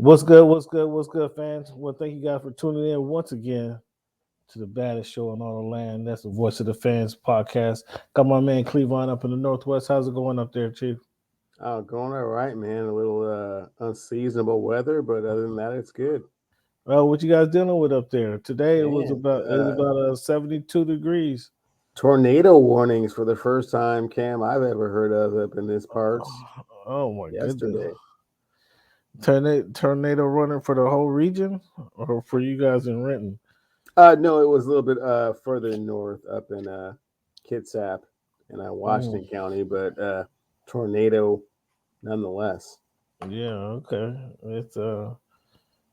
What's good? What's good? What's good, fans? Well, thank you guys for tuning in once again to the baddest show in all the land. That's the Voice of the Fans podcast. Got my man Clevon up in the Northwest. How's it going up there, Chief? Going all right, man. A little unseasonable weather, but other than that, it's good. Well, what you guys dealing with up there? Today Man, it was about 72 degrees. tornado warnings for the first time, Cam, I've ever heard of up in these parts Oh my goodness! yesterday. Tornado running for the whole region, or for you guys in Renton? No, it was a little bit further north up in Kitsap in Mm, Washington County, but tornado nonetheless. yeah, okay. It's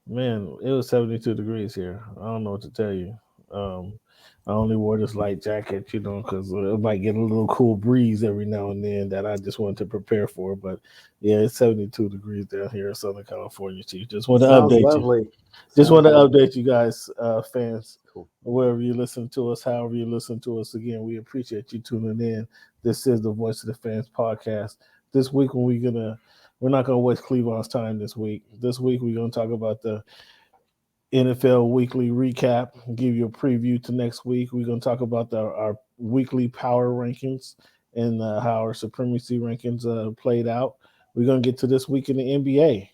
Man, it was 72 degrees here. I don't know what to tell you. Um, I only wore this light jacket, because it might get a little cool breeze every now and then that I just wanted to prepare for. But yeah, it's 72 degrees down here in Southern California, Chief. Just want to Sounds update you. lovely. Just Sounds want to lovely. update you guys, fans, Cool. wherever you listen to us, however you listen to us. Again, we appreciate you tuning in. This is the Voice of the Fans podcast. This week, we're not gonna waste Cleveland's time this week. This week, we're gonna talk about the NFL weekly recap, give you a preview to next week. We're going to talk about our weekly power rankings and how our supremacy rankings played out. We're going to get to this week in the NBA.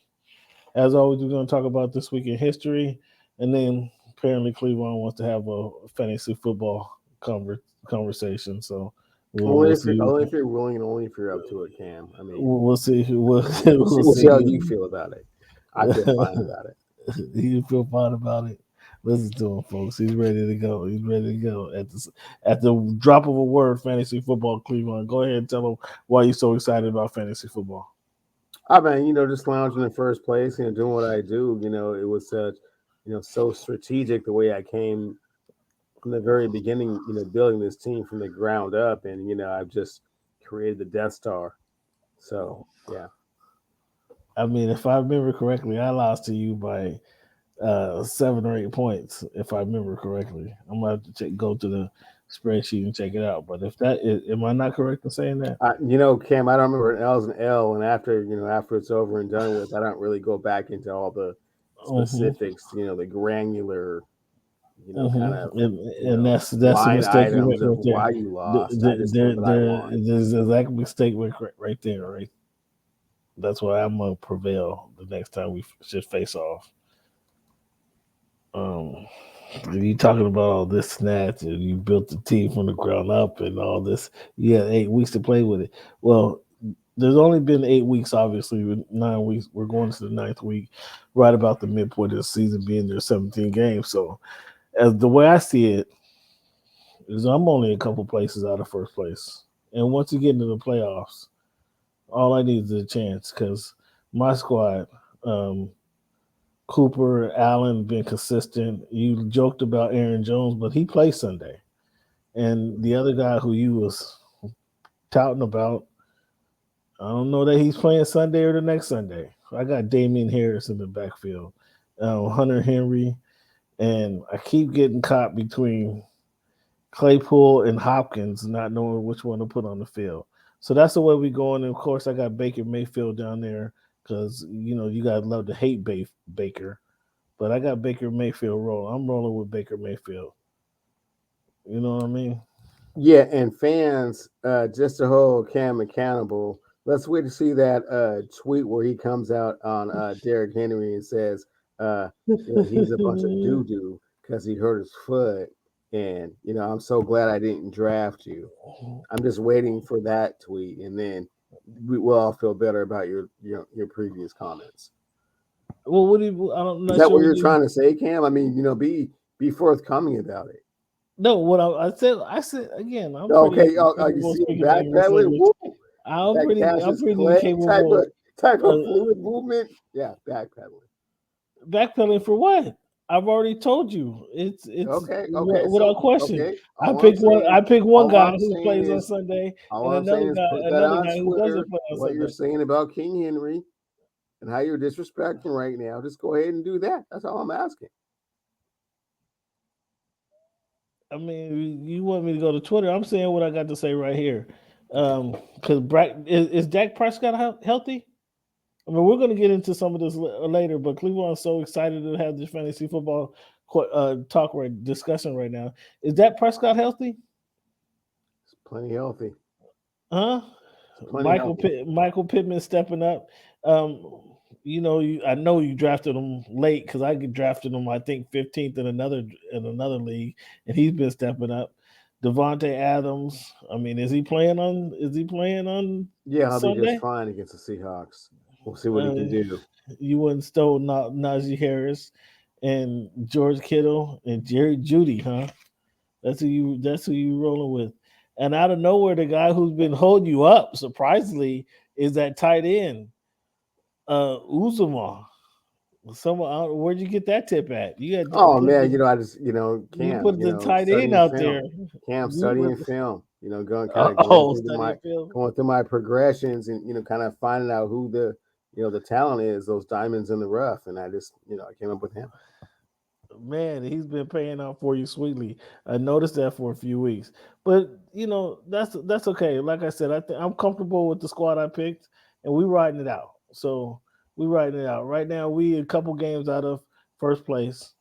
As always, we're going to talk about this week in history. And then apparently Cleveland wants to have a fantasy football conversation. So we'll see. Only if you're willing and only if you're up to it, Cam. I mean, We'll see. We'll, we'll see how see. you feel about it. I feel fine about it. You feel fine about it. Listen to him, folks. He's ready to go. He's ready to go at the drop of a word. Fantasy football, Cleveland. Go ahead and tell them why you're so excited about fantasy football. I mean, just lounging in first place, doing what I do. It was such, so strategic the way I came from the very beginning. Building this team from the ground up, and I've just created the Death Star. So yeah. I mean, if I remember correctly, I lost to you by 7 or 8 points. If I remember correctly, I'm gonna have to go to the spreadsheet and check it out. But if that is, am I not correct in saying that? Cam, I don't remember an L's an L, and after it's over and done with, I don't really go back into all the Mm-hmm. specifics. The granular, kind of, And that's the line mistake you items make of right there. why you lost. I just know that I won. There's a exact mistake right there, right? That's why I'm gonna prevail the next time we should face off. Um, you talking about all this snatch and you built the team from the ground up and all this. You had 8 weeks to play with it. Well, there's only been 8 weeks, obviously, with 9 weeks. We're going to the ninth week, right about the midpoint of the season, being there 17 games. So, as the way I see it, is I'm only a couple places out of first place. And once you get into the playoffs, all I need is a chance because my squad, um, Cooper, Allen, been consistent. You joked about Aaron Jones, but he plays Sunday. And the other guy who you was touting about, I don't know that he's playing Sunday or the next Sunday. I got Damian Harris in the backfield, Hunter Henry, and I keep getting caught between Claypool and Hopkins, not knowing which one to put on the field. So that's the way we going. And of course, I got Baker Mayfield down there because you guys love to hate Baker, but I got Baker Mayfield rolling. I'm rolling with Baker Mayfield. You know what I mean? Yeah, and fans, just to hold Cam accountable, let's wait to see that tweet where he comes out on Derrick Henry and says, he's a bunch of doo doo because he hurt his foot. And, I'm so glad I didn't draft you. I'm just waiting for that tweet. And then we will all feel better about your previous comments. Well, what do you? I'm Is not that sure what what you're you. trying to say, Cam? I mean, be forthcoming about it. No, what I said again. I'm pretty Okay, you capable of see him speaking the English backpedaling? language. Woo! I'm That pretty. I'm Cassius pretty Clay capable. type Uh, of fluid movement. Yeah, backpedaling. Backpedaling for what? I've already told you. It's Okay. without So question. okay, all I'm saying, I pick one all guy I'm who saying plays on is, Sunday, all and I'm saying is, put that another on guy who doesn't Twitter. play on What you're Sunday. saying about King Henry and how you're disrespecting right now, just go ahead and do that. That's all I'm asking. I mean, you want me to go to Twitter? I'm saying what I got to say right here. Because is Dak Prescott healthy? I mean, we're going to get into some of this later, but Cleveland's so excited to have this fantasy football discussion right now. Is that Prescott healthy? It's plenty healthy. Huh? It's plenty healthy. Michael Pittman stepping up. I know you drafted him late because I drafted him, I think 15th in another league, and he's been stepping up. Devontae Adams. I mean, is he playing on? Yeah, he'll be just Sunday? fine against the Seahawks. We'll see what he can do. You wouldn't stole Najee Harris and George Kittle and Jerry Judy, huh? That's who you rolling with. And out of nowhere, the guy who's been holding you up, surprisingly, is that tight end, Uzuma. Where'd you get that tip at? You got Oh man, I just you Cam, put the tight end studying out film. there. Cam You studying put, film. Going studying film. going through my progressions and kind of finding out who the talent is, those diamonds in the rough, and I just I came up with him. Man, he's been paying out for you sweetly. I noticed that for a few weeks, but that's okay. Like I said, I'm comfortable with the squad I picked, and we riding it out. So we riding it out. Right now, we a couple games out of first place.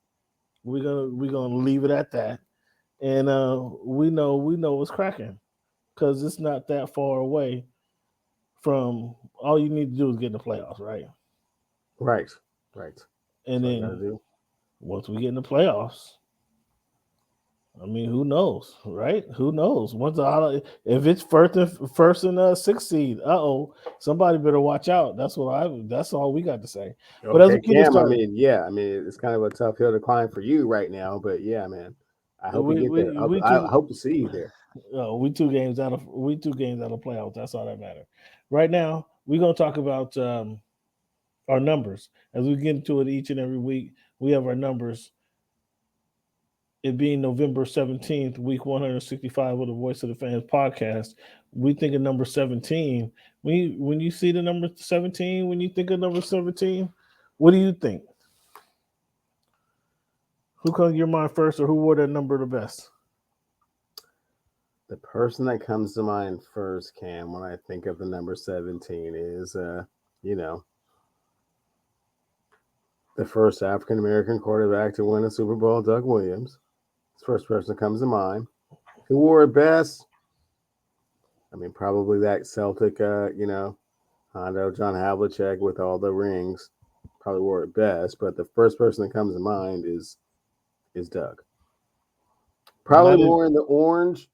We're gonna leave it at that, and we know what's cracking because it's not that far away from. All you need to do is get in the playoffs, right? Right. And That's what I gotta then do. once we get in the playoffs, I mean, who knows, right? Who knows? If it's first and sixth seed, somebody better watch out. That's all we got to say. But as we Okay, get it Cam. started, It's kind of a tough hill to climb for you right now, but yeah, man. I hope you we get there. we we I two hope to see you there. we 2 games out of playoffs. That's all that matters. Right now, we're gonna talk about our numbers as we get into it each and every week. We have our numbers. It being November 17th, week 165 of the Voice of the Fans podcast, we think of number 17. When you see the number 17, when you think of number 17, what do you think? Who comes to your mind first, or who wore that number the best? The person that comes to mind first, Cam, when I think of the number 17 is, the first African American quarterback to win a Super Bowl, Doug Williams. It's the first person that comes to mind. Who wore it best? I mean, probably that Celtic, Hondo, John Havlicek with all the rings, probably wore it best. But the first person that comes to mind is Doug. Probably more in the orange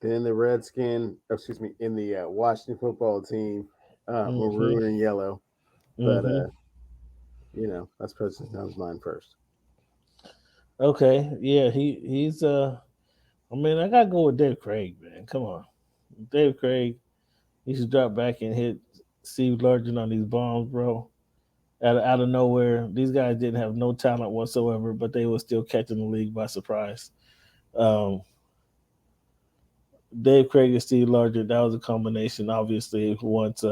than in the Redskin. Excuse me, in the Washington football team, maroon and yellow. But that's person that comes to mind first. Okay, yeah, he's I mean, I gotta go with Dave Craig, man. Come on, Dave Craig. He should drop back and hit Steve Largent on these bombs, bro. Out of nowhere, these guys didn't have no talent whatsoever, but they were still catching the league by surprise. Um, Dave Craig and Steve Largent, that was a combination. Obviously, once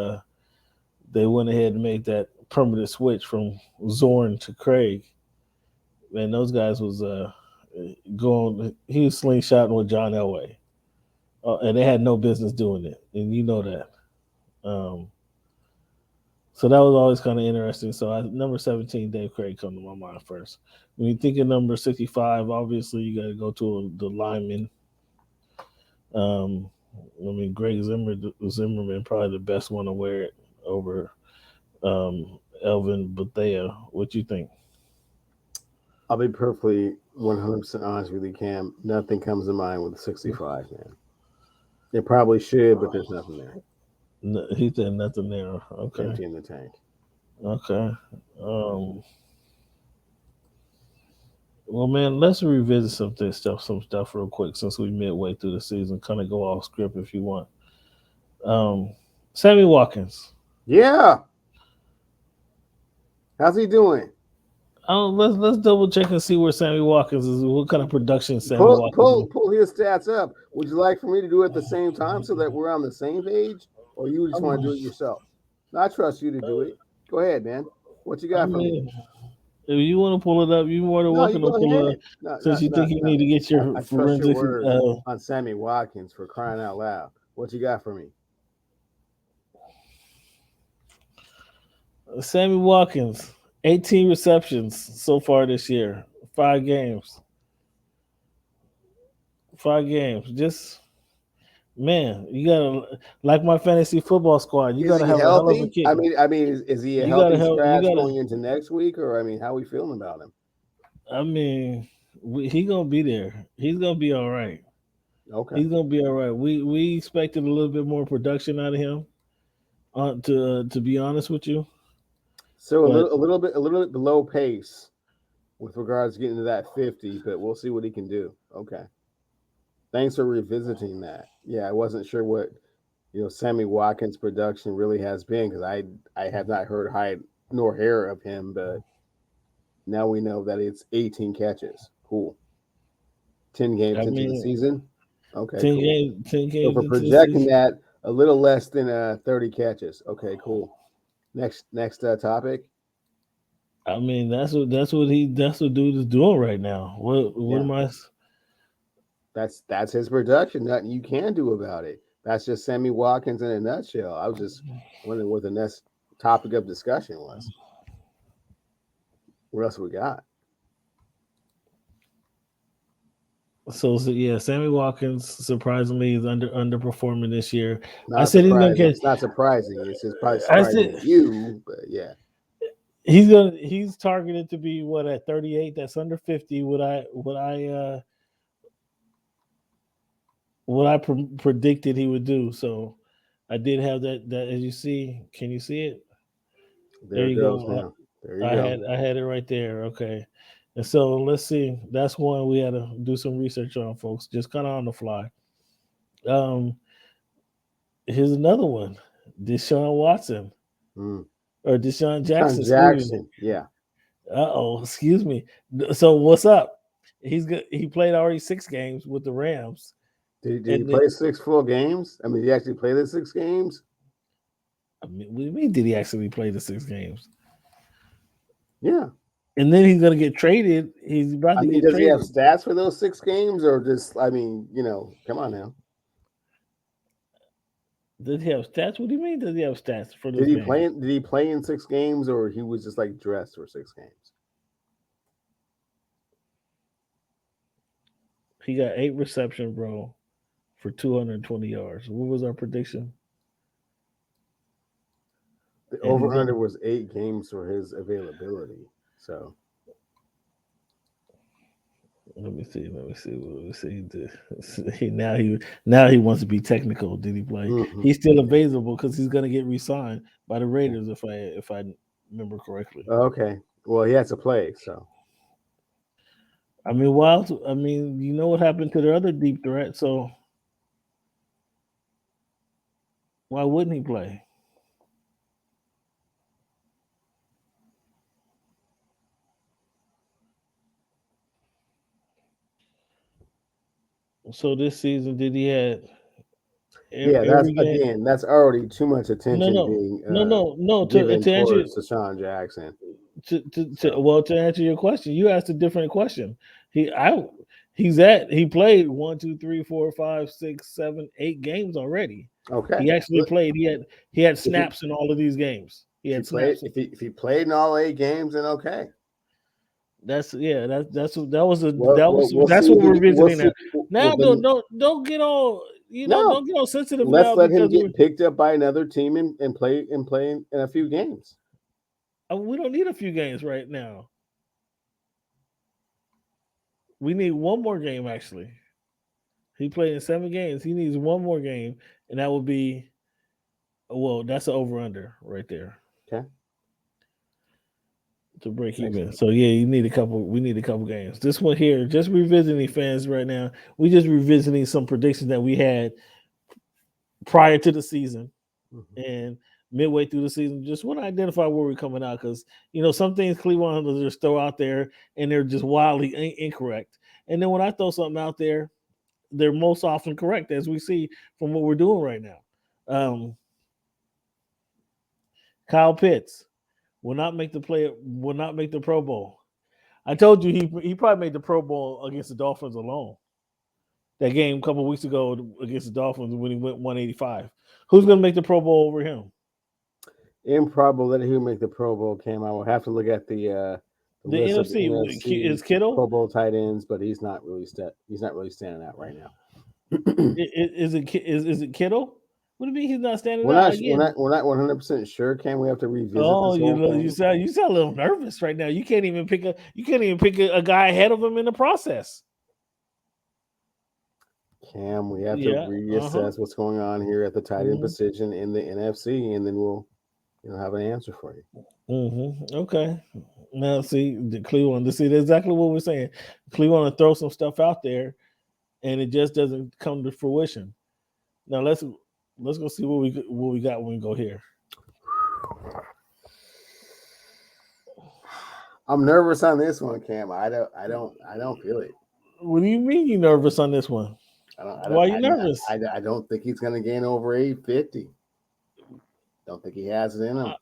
they went ahead and made that permanent switch from Zorn to Craig, man, those guys was going. He was slingshotting with John Elway, and they had no business doing it, and you know that. So that was always kind of interesting. So number 17, Dave Craig, come to my mind first. When you think of number 65, obviously you got to go to the lineman. I mean, Greg Zimmerman, probably the best one to wear it over Elvin Bethea. What you think? I'll be perfectly 100% honest with you, Cam. Nothing comes to mind with 65, man. It probably should, but there's nothing there. He said nothing there. Okay. Empty in the tank. Okay. Well, man, let's revisit some stuff real quick since we midway through the season. Kind of go off script if you want. Sammy Watkins. Yeah. How's he doing? Let's double check and see where Sammy Watkins is. What kind of production Sammy Watkins? Pull his stats up. Would you like for me to do it at the same time so that we're on the same page, or you just want to do it yourself? No, I trust you to do it. Go ahead, man. What you got for me? If you want to pull it up, you're more than welcome to pull it up. Since you think you need to get your I forensic trust your word on Sammy Watkins, for crying out loud. What you got for me? Sammy Watkins, 18 receptions so far this year, 5 games. 5 games. Just man, you gotta like my fantasy football squad. You Is gotta he have a hell of a healthy? kicker. Is he a You gotta healthy help. You scratch gotta. going into next week, or how we feeling about him? I mean, he gonna be there. He's gonna be all right. Okay, He's gonna be all right. We expected a little bit more production out of him. To be honest with you, so but a little bit below pace with regards to getting to that 50, but we'll see what he can do. Okay, thanks for revisiting that. Yeah, I wasn't sure what Sammy Watkins' production really has been because I have not heard hide nor hair of him, but now we know that it's 18 catches. Cool. 10 games I into the mean, season. Okay, ten cool. games, ten So games for into the projecting season. that a little less than 30 catches. Okay, cool. Next topic. I mean, that's what dude is doing right now. What Yeah, am I? that's his production. Nothing you can do about it. That's just Sammy Watkins in a nutshell. I was just wondering what the next topic of discussion was. What else we got? So yeah, Sammy Watkins surprisingly is underperforming this year. I Not said he's gonna surprising. get. It's not surprising. It's just probably I surprising said to you, but yeah. he's targeted to be what at 38. That's under 50. What I predicted he would do. So I did have that as you see. Can you see it? There There it you goes go. now. There you I go. had it right there. Okay. And so let's see. That's one we had to do some research on, folks. Just kind of on the fly. Um, Here's another one. Deshaun Watson Mm. or Deshaun Sean Jackson. Excuse me. Jackson. Yeah. Excuse me. So what's up? He's good. He played already 6 games with the Rams, Did he and then, play six full games? I mean, did he actually play the 6 games? I mean, what do you mean? Did he actually play the 6 games? Yeah. And then he's gonna get traded. He's about I to mean, get does he have traded. stats for those 6 games, or just? I mean, come on now. Does he have stats? What do you mean? Does he have stats for Did those he play? games? Did he play in 6 games, or he was just like dressed for 6 games? He got 8 reception, bro, for 220 yards. What was our prediction? The And he's over under gonna was 8 games for his availability. So let me see. Let me see. Let me see. Now he wants to be technical. Did he play? mhm. He's still Okay. available because he's gonna get re-signed by the Raiders if I remember correctly. Okay. Well, he has to play. So I mean, Wild. I mean, you know what happened to their other deep threat, so why wouldn't he play? So this season, did he had yeah, that's every game? again, that's already too much No, attention no, being no. To given to answer towards Deshaun Jackson. to So well to answer your question, you asked a different question. He I he played 1, 2, 3, 4, 5, 6, 7, 8 games already. okay. He actually played. He had If he snaps in all of these games. He if he had played snaps. if he played in all 8 games, then okay. That's yeah. That was a Well, that we'll, was we'll that's see. what we're We'll visiting see. now. Well, Now then don't get all no. don't get all sensitive Let's now let him because get picked up by another team and play in a few games. we don't need a few games right now. We need one more game actually. He played in 7 games. He needs one more game, and that would be well. That's an over under right there Okay. to break Next. even. So yeah, you need a couple. We need a couple games. This one here, just revisiting fans right now. We just revisiting some predictions that we had prior to the season Mhm. and midway through the season. Just want to identify where we're coming out because some things Cleveland just throw out there and they're just wildly incorrect. And then when I throw something out there, they're most often correct, as we see from what we're doing right now. Um, Kyle Pitts will not make the play. Will not make the Pro Bowl. I told you he probably made the Pro Bowl against the Dolphins alone. That game a couple weeks ago against the Dolphins when he went 185. Who's going to make the Pro Bowl over him? improbable that he would make the Pro Bowl. Cam, I will have to look at the The list of the NFC NFC is Kittle. Pro Bowl tight ends, but he's not really standing out right now. Is it Kittle? What do you mean he's not standing We're out not again? 100% sure. Can we have to revisit Oh, this whole you thing? sound a little nervous right now. You can't even pick a guy ahead of him in the process. Cam, we have to Yeah. reassess what's going on here at the tight end position in the NFC, and then we'll have an answer for you. Okay. Now see the Clevon to see exactly what we're saying. Clevon to throw some stuff out there, and it just doesn't come to fruition. Now let's go see what we got when we go here. I'm nervous on this one, Cam. I don't feel it. What do you mean you nervous on this one? Why are you nervous? I don't think he's going to gain over 850. Don't think he has it in him.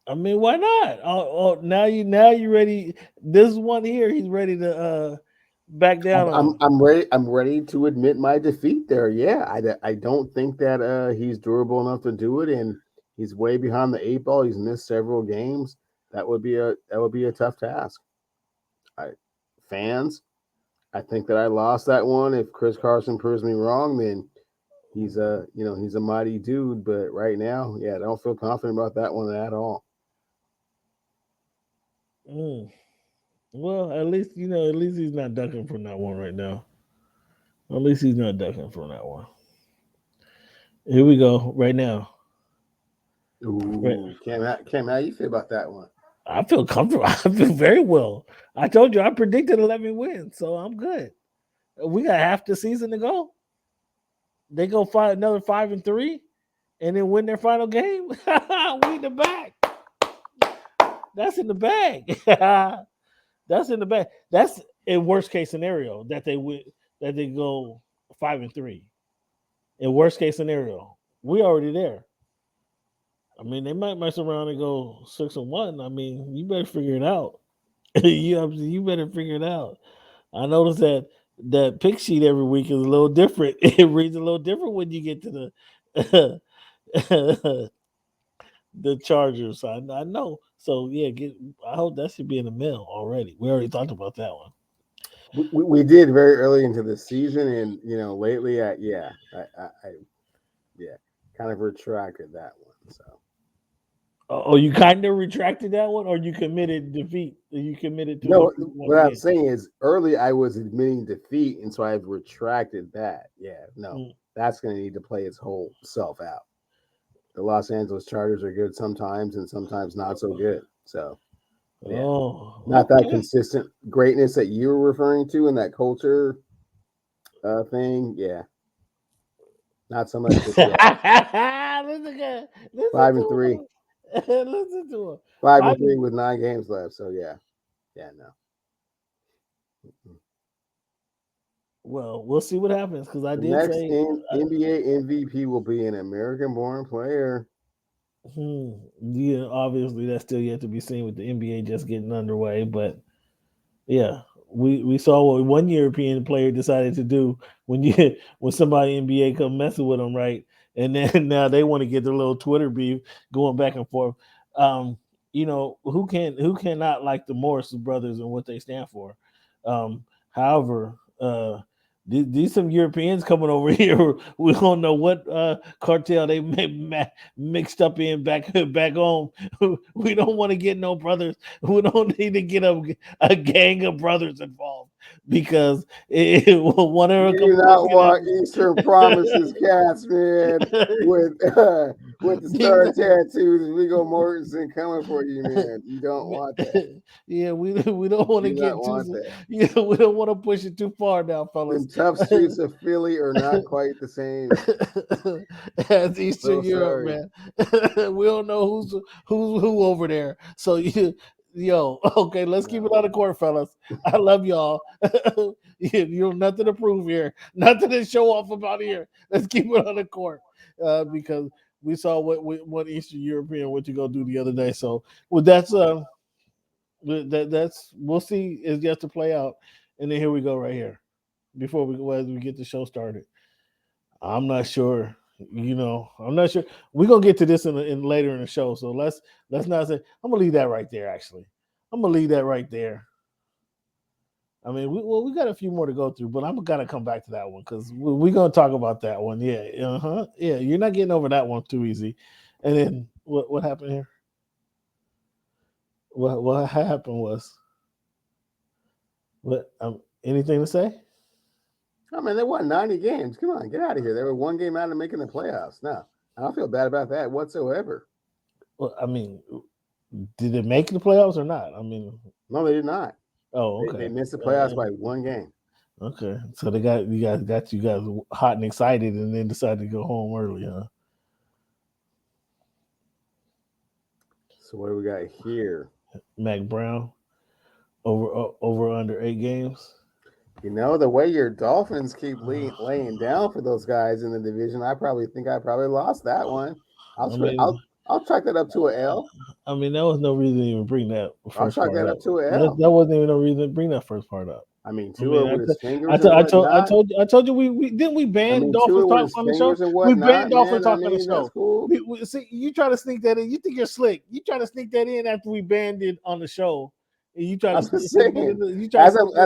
I mean, why not? Oh, now you ready? This one here, he's ready to back down. I'm ready. I'm ready to admit my defeat there. Yeah, I don't think that he's durable enough to do it, and he's way behind the 8 ball. He's missed several games. That would be a tough task. Fans, I think that I lost that one. If Chris Carson proves me wrong, then he's a mighty dude. But right now, yeah, I don't feel confident about that one at all. Well, at least he's not ducking from that one right now. At least he's not ducking from that one. Here we go right now. Ooh, Cam, how you feel about that one? I feel comfortable. I feel very well. I told you I predicted 11 wins, so I'm good. We got half the season to go. They go another 5-3, and then win their final game. We in the bag. That's in the bag. That's in the bag. That's a worst case scenario that they go 5-3. In worst case scenario, we already there. I mean, they might mess around and go 6-1. I mean, you better figure it out. You better figure it out. I noticed that pick sheet every week is a little different. It reads a little different when you get to the Chargers. I know. So yeah, I hope that should be in the mail already. We already talked about that one. We did very early into the season, and lately, I kind of retracted that one. So. Oh, you kind of retracted that one, or you committed defeat? You committed to no. What I'm saying is, early I was admitting defeat, and so I've retracted that. Yeah, no, that's going to need to play its whole self out. The Los Angeles Chargers are good sometimes, and sometimes not so good. So, yeah, not that consistent greatness that you were referring to in that culture thing. Yeah, not so much. Listen 5-3. Listen to him. 5-3 with 9 games left. So no. Well, we'll see what happens because I did next say NBA MVP will be an American-born player. Yeah, obviously that's still yet to be seen with the NBA just getting underway, but yeah, we saw what one European player decided to do when somebody NBA come messing with them, right? And then now they want to get their little Twitter beef going back and forth. Who cannot like the Morris brothers and what they stand for? However, these some Europeans coming over here. We don't know what cartel they mixed up in back home. We don't want to get no brothers. We don't need to get a gang of brothers involved because one of them. You do not want Eastern Promises cats, man, with the star tattoos and Viggo Mortensen coming for you, man. You don't want that. Yeah, we don't want to get too. Yeah, we don't want to push it too far now, fellas. The tough streets of Philly are not quite the same as Eastern Europe, man. We don't know who's who over there. So okay, let's keep it on the court, fellas. I love y'all. You have nothing to prove here, nothing to show off about here. Let's keep it on the court because we saw what Eastern European went to go do the other day. So that's we'll see. Is yet to play out, and then here we go right here. Before we get the show started, I'm not sure I'm not sure. We're gonna get to this in later in the show. So let's not say. I'm gonna leave that right there. Actually, I'm gonna leave that right there. I mean, we got a few more to go through, but I'm gonna come back to that one because we're gonna talk about that one. Yeah, yeah. You're not getting over that one too easy. And then what happened here? What happened was what? Anything to say? I mean, they won 90 games. Come on, get out of here. They were one game out of making the playoffs. No, I don't feel bad about that whatsoever. Well, I mean, did it make the playoffs or not? I mean, no, they did not. Oh, okay. They missed the playoffs by one game. Okay, so they got you guys hot and excited, and then decided to go home early, huh? So what do we got here? Mac Brown over under 8 games. The way your Dolphins keep laying down for those guys in the division, I probably lost that one. I'll track that up to an L. I mean, there was no reason to even bring that first part up. To an L. That wasn't even no reason to bring that first part up. I mean, Tua with his fingers. I told you we didn't we ban Dolphins talk on the show. We banned Dolphins talk on the show. Cool. See, you try to sneak that in. You think you're slick. You try to sneak that in after we banned it on the show. And you try to. As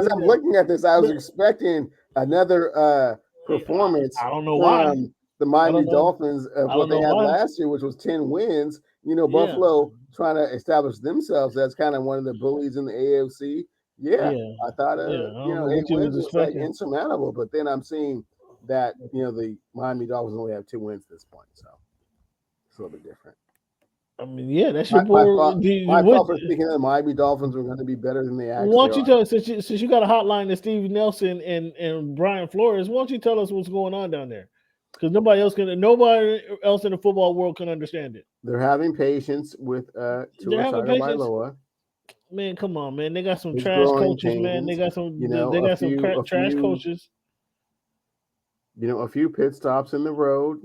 I'm looking at this, I was expecting another performance. I don't know why. The Miami Dolphins of what they had last year, which was 10 wins. Buffalo trying to establish themselves as kind of one of the bullies in the AFC. Yeah. I thought, 8 wins was like insurmountable. But then I'm seeing that, the Miami Dolphins only have 2 wins at this point. So it's a little bit different. I mean, yeah, that's your boy. My thought for thinking that the Miami Dolphins were going to be better than they actually are. Why don't you tell us, since you got a hotline to Steve Nelson and Brian Flores, why don't you tell us what's going on down there? Because nobody else in the football world can understand it. They're having patience with Tua Tagovailoa. Man, come on, man. They got some trash coaches, man. They got some trash coaches. A few pit stops in the road,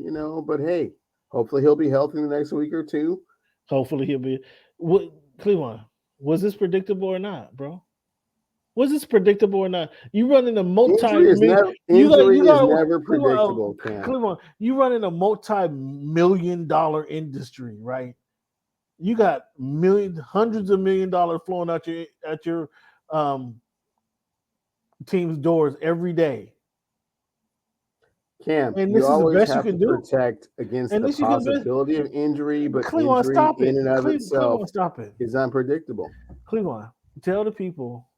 but hey, hopefully he'll be healthy in the next week or two. Hopefully he'll be. Clevon, was this predictable or not, bro? Was this predictable or not? You running a injury is never predictable, Cam. Clevon, you running a multi-million-dollar industry, right? You got hundreds of $1 million flowing out your team's doors every day. Cam, and you always have to protect against the possibility of injury, but injury in and of itself is unpredictable. Clevon, tell the people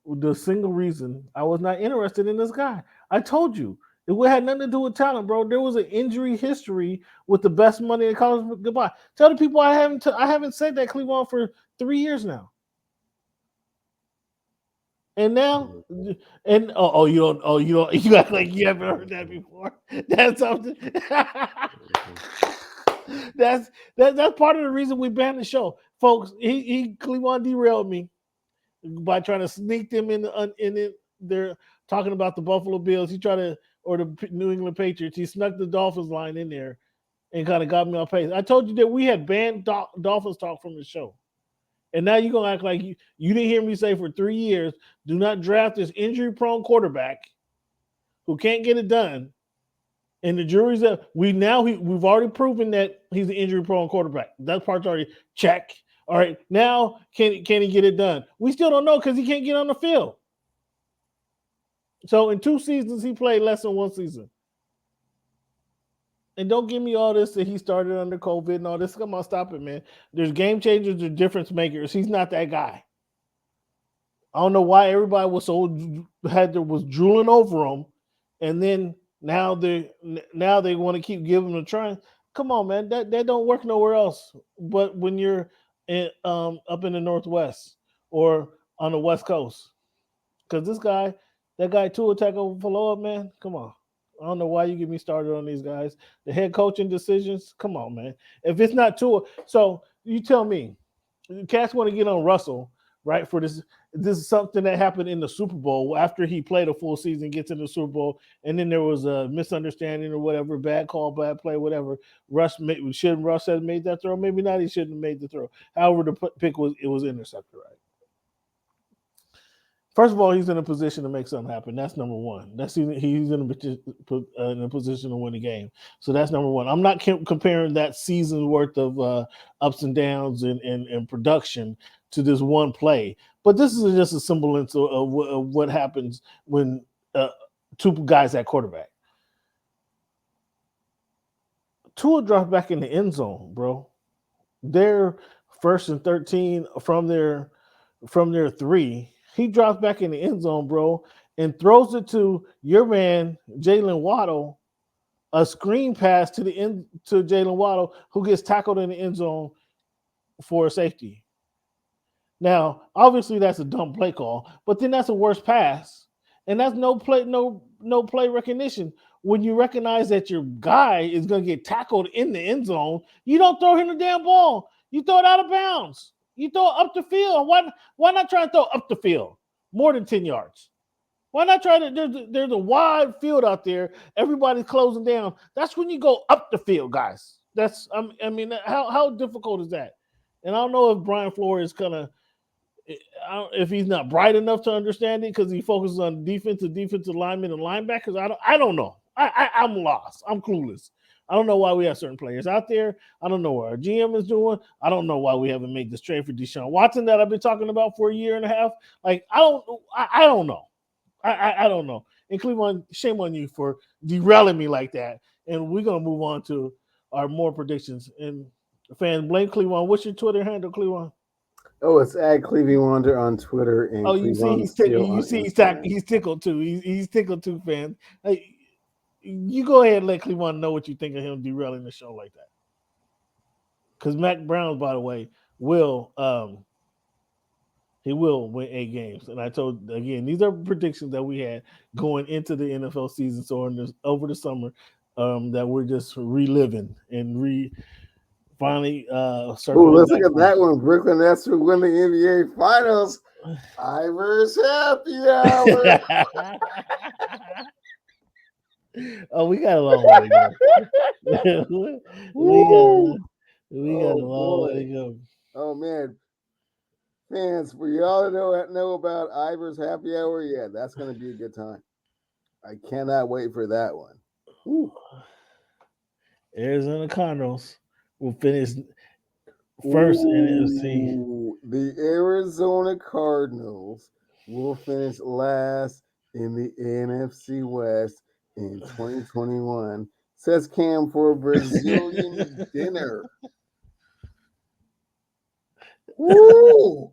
the single reason I was not interested in this guy. I told you. It had nothing to do with talent, bro. There was an injury history with the best money in college. Goodbye. Tell the people I haven't said that, Clevon, for 3 years now. And now, you act like you haven't heard that before. That's something. that's part of the reason we banned the show, folks. Clevon derailed me by trying to sneak them in they're talking about the Buffalo Bills. He tried to, or the New England Patriots. He snuck the Dolphins line in there and kind of got me off pace. I told you that we had banned Dolphins talk from the show. And now you're going to act like you didn't hear me say for 3 years, do not draft this injury-prone quarterback who can't get it done. And the jury's up. We've already proven that he's an injury-prone quarterback. That part's already check. All right, now can he get it done? We still don't know because he can't get on the field. So in 2 seasons, he played less than 1 season. And don't give me all this that he started under COVID and all this. Come on, stop it, man. There's game changers, there's difference makers. He's not that guy. I don't know why everybody was drooling over him, and then now they want to keep giving him a try. Come on, man. That don't work nowhere else. But when you're up in the Northwest or on the West Coast, because that guy Tua Tagovailoa, man, come on. I don't know why you get me started on these guys. The head coaching decisions, come on, man. If it's not Tua, so you tell me, Cats want to get on Russell, right? For this is something that happened in the Super Bowl after he played a full season, gets in the Super Bowl, and then there was a misunderstanding or whatever, bad call, bad play, whatever. Shouldn't Russ have made that throw? Maybe not. He shouldn't have made the throw. However, the pick was intercepted, right? First of all, he's in a position to make something happen. That's number one. He's in a position to win a game. So that's number one. I'm not comparing that season's worth of ups and downs and production to this one play. But this is just a semblance of what happens when two guys at quarterback. Tua dropped back in the end zone, bro. They're 1st and 13 from their 3. He drops back in the end zone, bro, and throws it to your man, Jalen Waddle, a screen pass to Jalen Waddle, who gets tackled in the end zone for a safety. Now, obviously, that's a dumb play call, but then that's a worse pass, and that's no play recognition. When you recognize that your guy is going to get tackled in the end zone, you don't throw him the damn ball. You throw it out of bounds. You throw it up the field. Why not try to throw up the field more than 10 yards? Why not try to? There's a wide field out there. Everybody's closing down. That's when you go up the field, guys. That's how difficult is that? And I don't know if Brian Flores if he's not bright enough to understand it because he focuses on defensive linemen and linebackers. I don't know. I'm lost. I'm clueless. I don't know why we have certain players out there. I don't know what our GM is doing. I don't know why we haven't made this trade for Deshaun Watson that I've been talking about for a year and a half. Like, I don't know. I don't know. And Clevon, shame on you for derailing me like that. And we're going to move on to our more predictions. And fans, blame Clevon. What's your Twitter handle, Clevon? Oh, it's at Clevon Wonder on Twitter. And you see he's tickled too. He's tickled too, fans. Hey, you go ahead and let Clevon know what you think of him derailing the show like that. Because Mac Brown, by the way, will win 8 games. And I told, again, these are predictions that we had going into the NFL season. So over the summer, that we're just reliving and finally circling. Let's look at that one. Brooklyn Nets will win the NBA Finals. Ivers happy hour. Oh, we got a long way to go. we got a long way to go. Oh man, fans, for y'all to know about Ivers happy hour, yeah, that's gonna be a good time. I cannot wait for that one. Ooh. Arizona Cardinals will finish first in NFC. The Arizona Cardinals will finish last in the NFC West in 2021. Says Cam for a Brazilian dinner. Woo!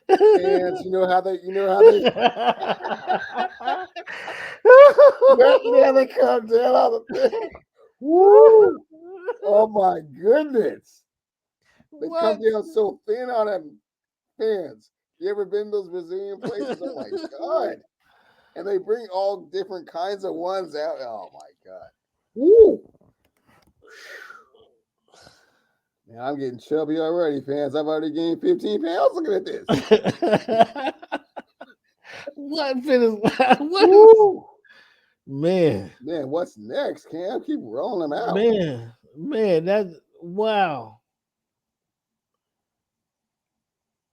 And you know how they come down on the thing. Woo! Oh my goodness. They come down so thin on them fans. You ever been to those Brazilian places? Oh my God. And they bring all different kinds of ones out. Oh my God. Woo! Man, I'm getting chubby already, fans. I've already gained 15 pounds looking at this. Man, what's next, Cam? Keep rolling them out. Man, that's wow.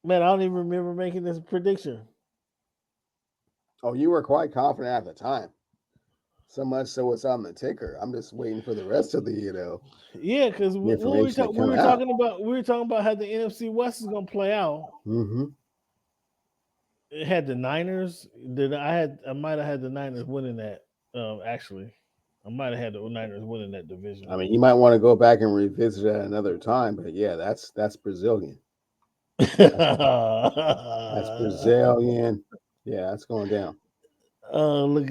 Man, I don't even remember making this prediction. Oh, you were quite confident at the time. So much so it's on the ticker. I'm just waiting for the rest of the, Yeah, because we were talking about how the NFC West is going to play out. Mm-hmm. It had the Niners. I might have had the Niners winning that. Actually, I might have had the Niners winning that division. I mean, you might want to go back and revisit that another time, but yeah, that's Brazilian. That's Brazilian. Yeah, that's going down. Oh, look!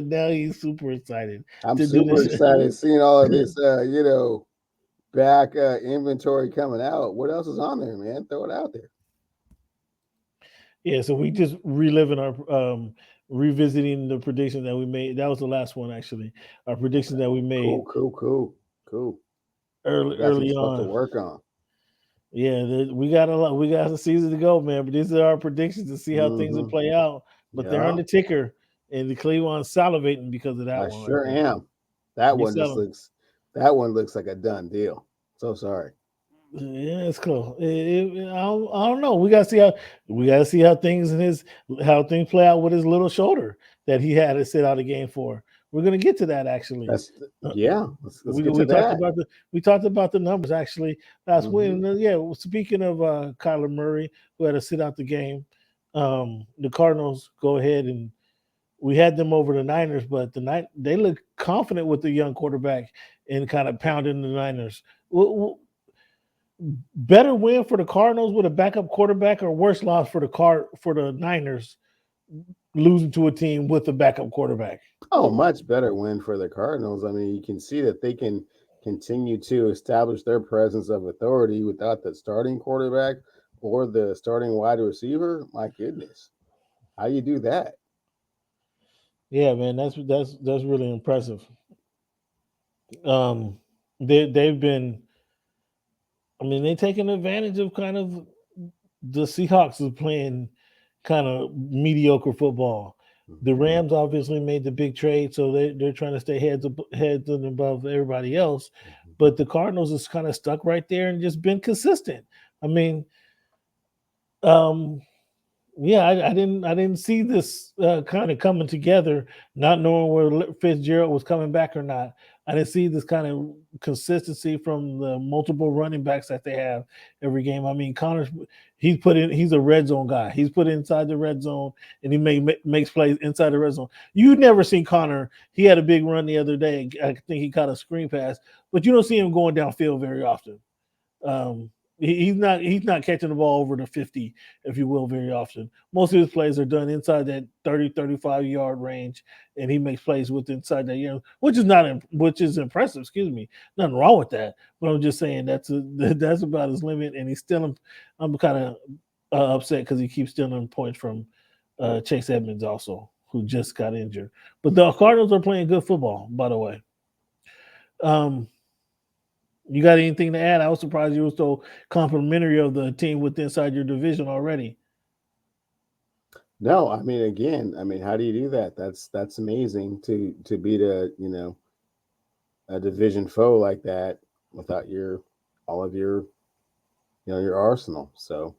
Now he's super excited. I'm super excited seeing all of this, back inventory coming out. What else is on there, man? Throw it out there. Yeah, so we just reliving our revisiting the predictions that we made. That was the last one, actually. Our predictions that we made. Cool. Early on to work on. Yeah, we got a lot. We got a season to go, man. But these are our predictions to see how things will play out. But they're on the ticker, and the Clevon's salivating because of that one. I sure am. That one looks like a done deal. So sorry. Yeah, it's cool. I don't know. We gotta see how things play out with his little shoulder that he had to sit out a game for. We're gonna get to that actually. That's Uh, yeah. Let's we get to we talked that. about the numbers actually last week. Hmm. And yeah, speaking of Kyler Murray, who had to sit out the game, the Cardinals go ahead and we had them over the Niners, but they look confident with the young quarterback and kind of pounding the Niners. Better win for the Cardinals with a backup quarterback, or worse loss for the Niners losing to a team with a backup quarterback? Oh, much better win for the Cardinals. I mean, you can see that they can continue to establish their presence of authority without the starting quarterback or the starting wide receiver. My goodness, how you do that? Yeah, man, that's really impressive. Um, they've been, I mean, they taking advantage of kind of the Seahawks is playing kind of mediocre football. The Mhm. Rams obviously made the big trade, so they're trying to stay heads and above everybody else. But the Cardinals is kind of stuck right there and just been consistent. I mean, um, yeah, I didn't see this kind of coming together, not knowing where Fitzgerald was coming back or not. I didn't see this kind of consistency from the multiple running backs that they have every game. I mean, Connor's he's a red zone guy. He's put inside the red zone and he makes plays inside the red zone. You've never seen Connor. He had a big run the other day. I think he caught a screen pass, but you don't see him going downfield very often. Um, he's not catching the ball over the 50, if you will, very often. Most of his plays are done inside that 30, 35-yard range, and he makes plays with inside that, which is impressive. Excuse me, nothing wrong with that. But I'm just saying that's about his limit, and he's still. I'm kind of upset because he keeps stealing points from Chase Edmonds, also, who just got injured. But the Cardinals are playing good football, by the way. Um, You got anything to add? I was surprised you were so complimentary of the team with inside your division already. No, I mean, again, I mean, how do you do that? That's amazing to beat a division foe like that without your all of your your arsenal. So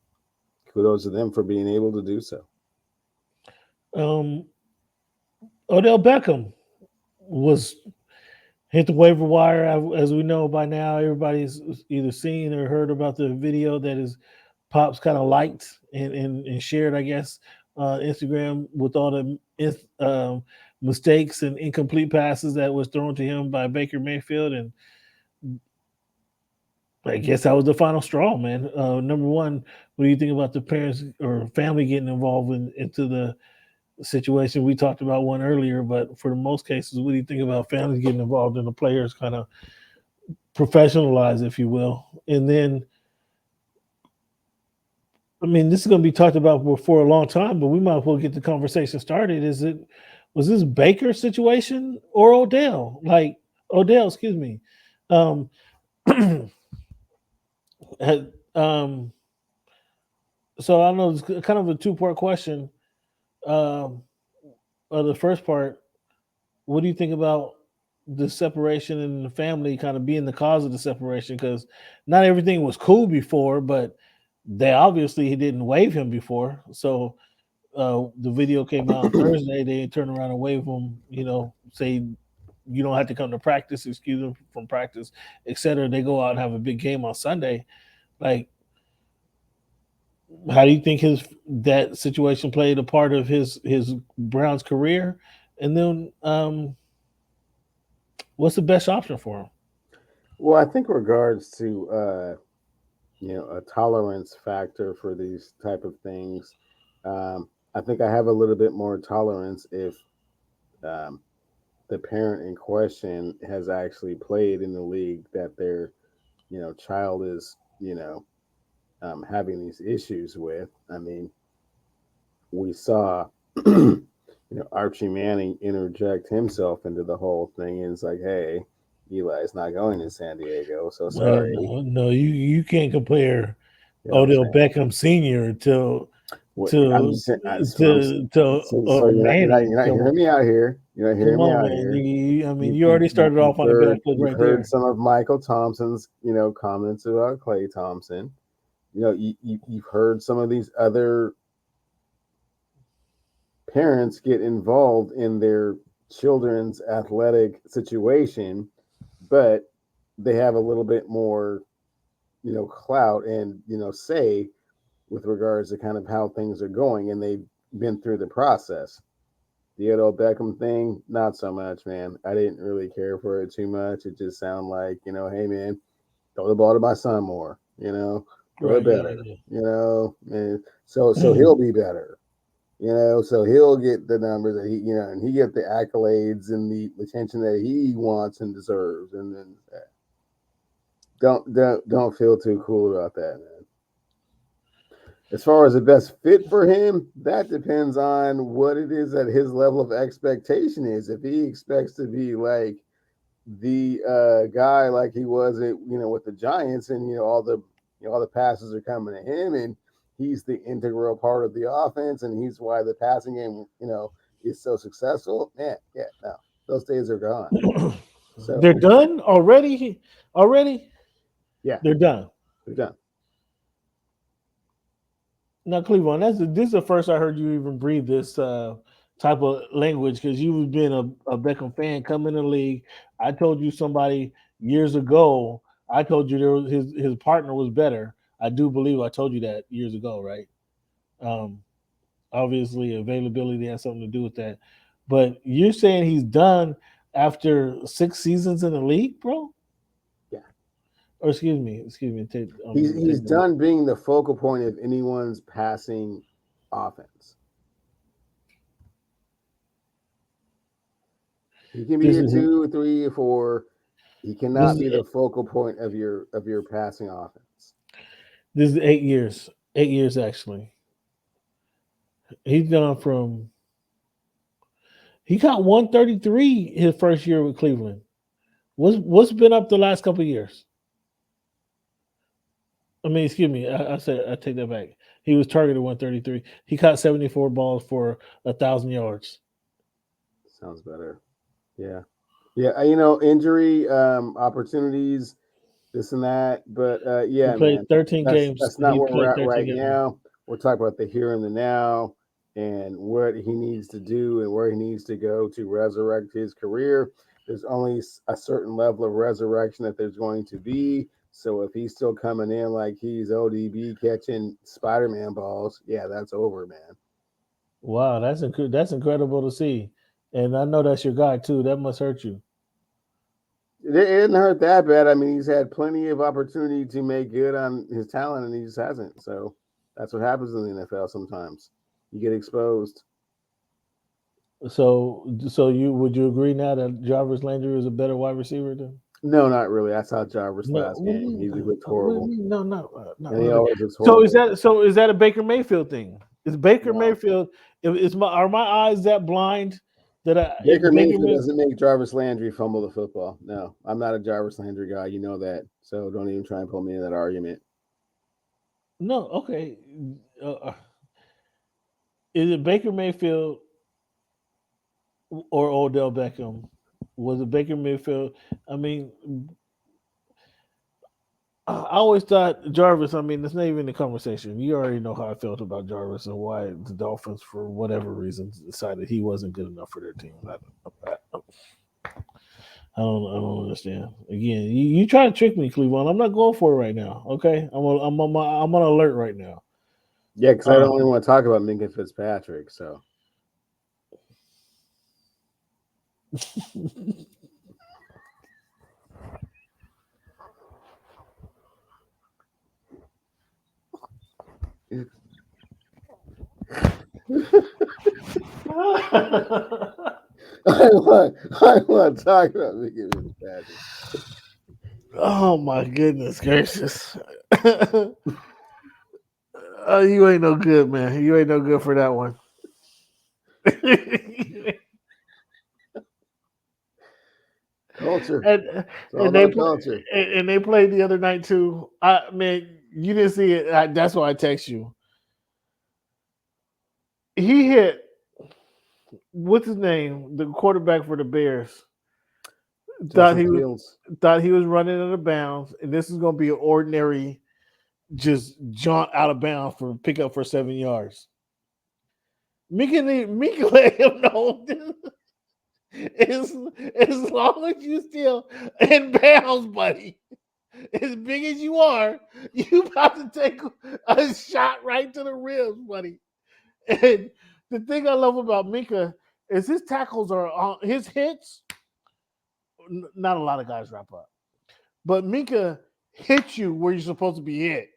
kudos to them for being able to do so. Um, Odell Beckham was hit the waiver wire, as we know by now. Everybody's either seen or heard about the video that his pops kind of liked and shared, I guess, Instagram with all the mistakes and incomplete passes that was thrown to him by Baker Mayfield, and I guess that was the final straw, man. Number one, what do you think about the parents or family getting involved into the situation? We talked about one earlier, but for the most cases, what do you think about families getting involved in the players kind of professionalize, if you will? And then, I mean, this is going to be talked about for a long time, but we might as well get the conversation started. Was this Baker situation or Odell? Like Odell, excuse me. Um, had, so I know it's kind of a two-part question. Um, the first part, what do you think about the separation in the family kind of being the cause of the separation? Because not everything was cool before, but they obviously he didn't waive him before. So the video came out on Thursday. They turn around and waive him, say you don't have to come to practice, excuse them from practice, etc. They go out and have a big game on Sunday. Like, how do you think his that situation played a part of his Browns career? And then what's the best option for him? Well, I think regards to a tolerance factor for these type of things, I think I have a little bit more tolerance if um, the parent in question has actually played in the league that their child is having these issues with. I mean, we saw Archie Manning interject himself into the whole thing, and it's like, hey, Eli's not going to San Diego, so Well, sorry. no, you can't compare You know what I'm Odell saying? Beckham Senior to What I'm to just saying, that's what I'm to so Manning. you're not Come hearing on. me out here. hear Come me on, out man. here. You already started off on the bad foot You've right heard there. some of Michael Thompson's, comments about Klay Thompson. You've heard some of these other parents get involved in their children's athletic situation, but they have a little bit more, clout and, say with regards to kind of how things are going, and they've been through the process. The Odell Beckham thing, not so much, man. I didn't really care for it too much. It just sounded like, hey, man, throw the ball to my son more, throw it Right. better, Yeah. and so he'll be better, so he'll get the numbers that he, and he get the accolades and the attention that he wants and deserves, and then don't feel too cool about that, man. As far as the best fit for him, that depends on what it is that his level of expectation is. If he expects to be like the guy like he was at, with the Giants, and all the passes are coming to him, and he's the integral part of the offense, and he's why the passing game, is so successful. Man, yeah, no, those days are gone. They're So done already. Already, yeah, they're done. they're done. Now, Clevon, this is the first I heard you even breathe this type of language because you've been a Beckham fan, come in the league. I told you somebody years ago. I told you his partner was better. I do believe I told you that years ago, right? Um, Obviously, availability has something to do with that. But you're saying he's done after 6 seasons in the league, bro? Yeah, Or excuse me. he's done being the focal point of anyone's passing offense. He can be This a is 2, 3, or 4. He this cannot is be the focal point of your passing offense. this is 8 years. 8 years actually. He's gone from he got 133 his first year with Cleveland. What's been up the last couple of years? I mean, excuse me. I said I take that back. He was targeted 133. He caught 74 balls for 1,000 yards. Sounds better. Yeah. Yeah, injury opportunities, this and that, but He yeah, played man, 13 games. that's not He where we're played at 13 right games. now. We're talking about the here and the now, and what he needs to do and where he needs to go to resurrect his career. There's only a certain level of resurrection that there's going to be. So if he's still coming in like he's ODB catching Spider-Man balls, yeah, that's over, man. Wow, that's incredible to see. And I know that's your guy too. That must hurt you. It didn't hurt that bad. I mean, he's had plenty of opportunity to make good on his talent, and he just hasn't. So that's what happens in the NFL sometimes. You get exposed. So you agree now that Jarvis Landry is a better wide receiver than? No, not really. I saw Jarvis No, last game. He looked what do you horrible, mean? No, not and he really. always looks So is horrible. that a Baker Mayfield thing? Is Baker No, Mayfield? Are my eyes that blind that if Baker Baker Mayfield Mayfield? doesn't make Jarvis Landry fumble the football. No, I'm not a Jarvis Landry guy. You know that. So don't even try and pull me in that argument. No, okay. Uh, is it Baker Mayfield or Odell Beckham? Was it Baker Mayfield? I mean, I always thought Jarvis. I mean, it's not even a conversation. You already know how I felt about Jarvis and why the Dolphins, for whatever reasons, decided he wasn't good enough for their team. I don't understand. Again, you try to trick me, Clevon. I'm not going for it right now. Okay, I'm on alert right now. Yeah, because I don't Um, even want to talk about Minka Fitzpatrick. So I want to talk about Minka Fitzpatrick. oh my goodness gracious! You ain't no good, man. You ain't no good for that one. Culture. and It's all and they about play, culture. and they played the other night too. I man, you didn't see it. That's why I text you. He hit what's his name? The quarterback for the Bears thought Justin he was Fields. running out of bounds, and this is going to be an ordinary just jaunt out of bounds for pickup for 7 yards. Mika let him know as, as long as you still in bounds, buddy, as big as you are, you about to take a shot right to the ribs, buddy. And the thing I love about Mika is his tackles are on his hits. Not a lot of guys wrap up, but Mika hits you where you're supposed to be hit.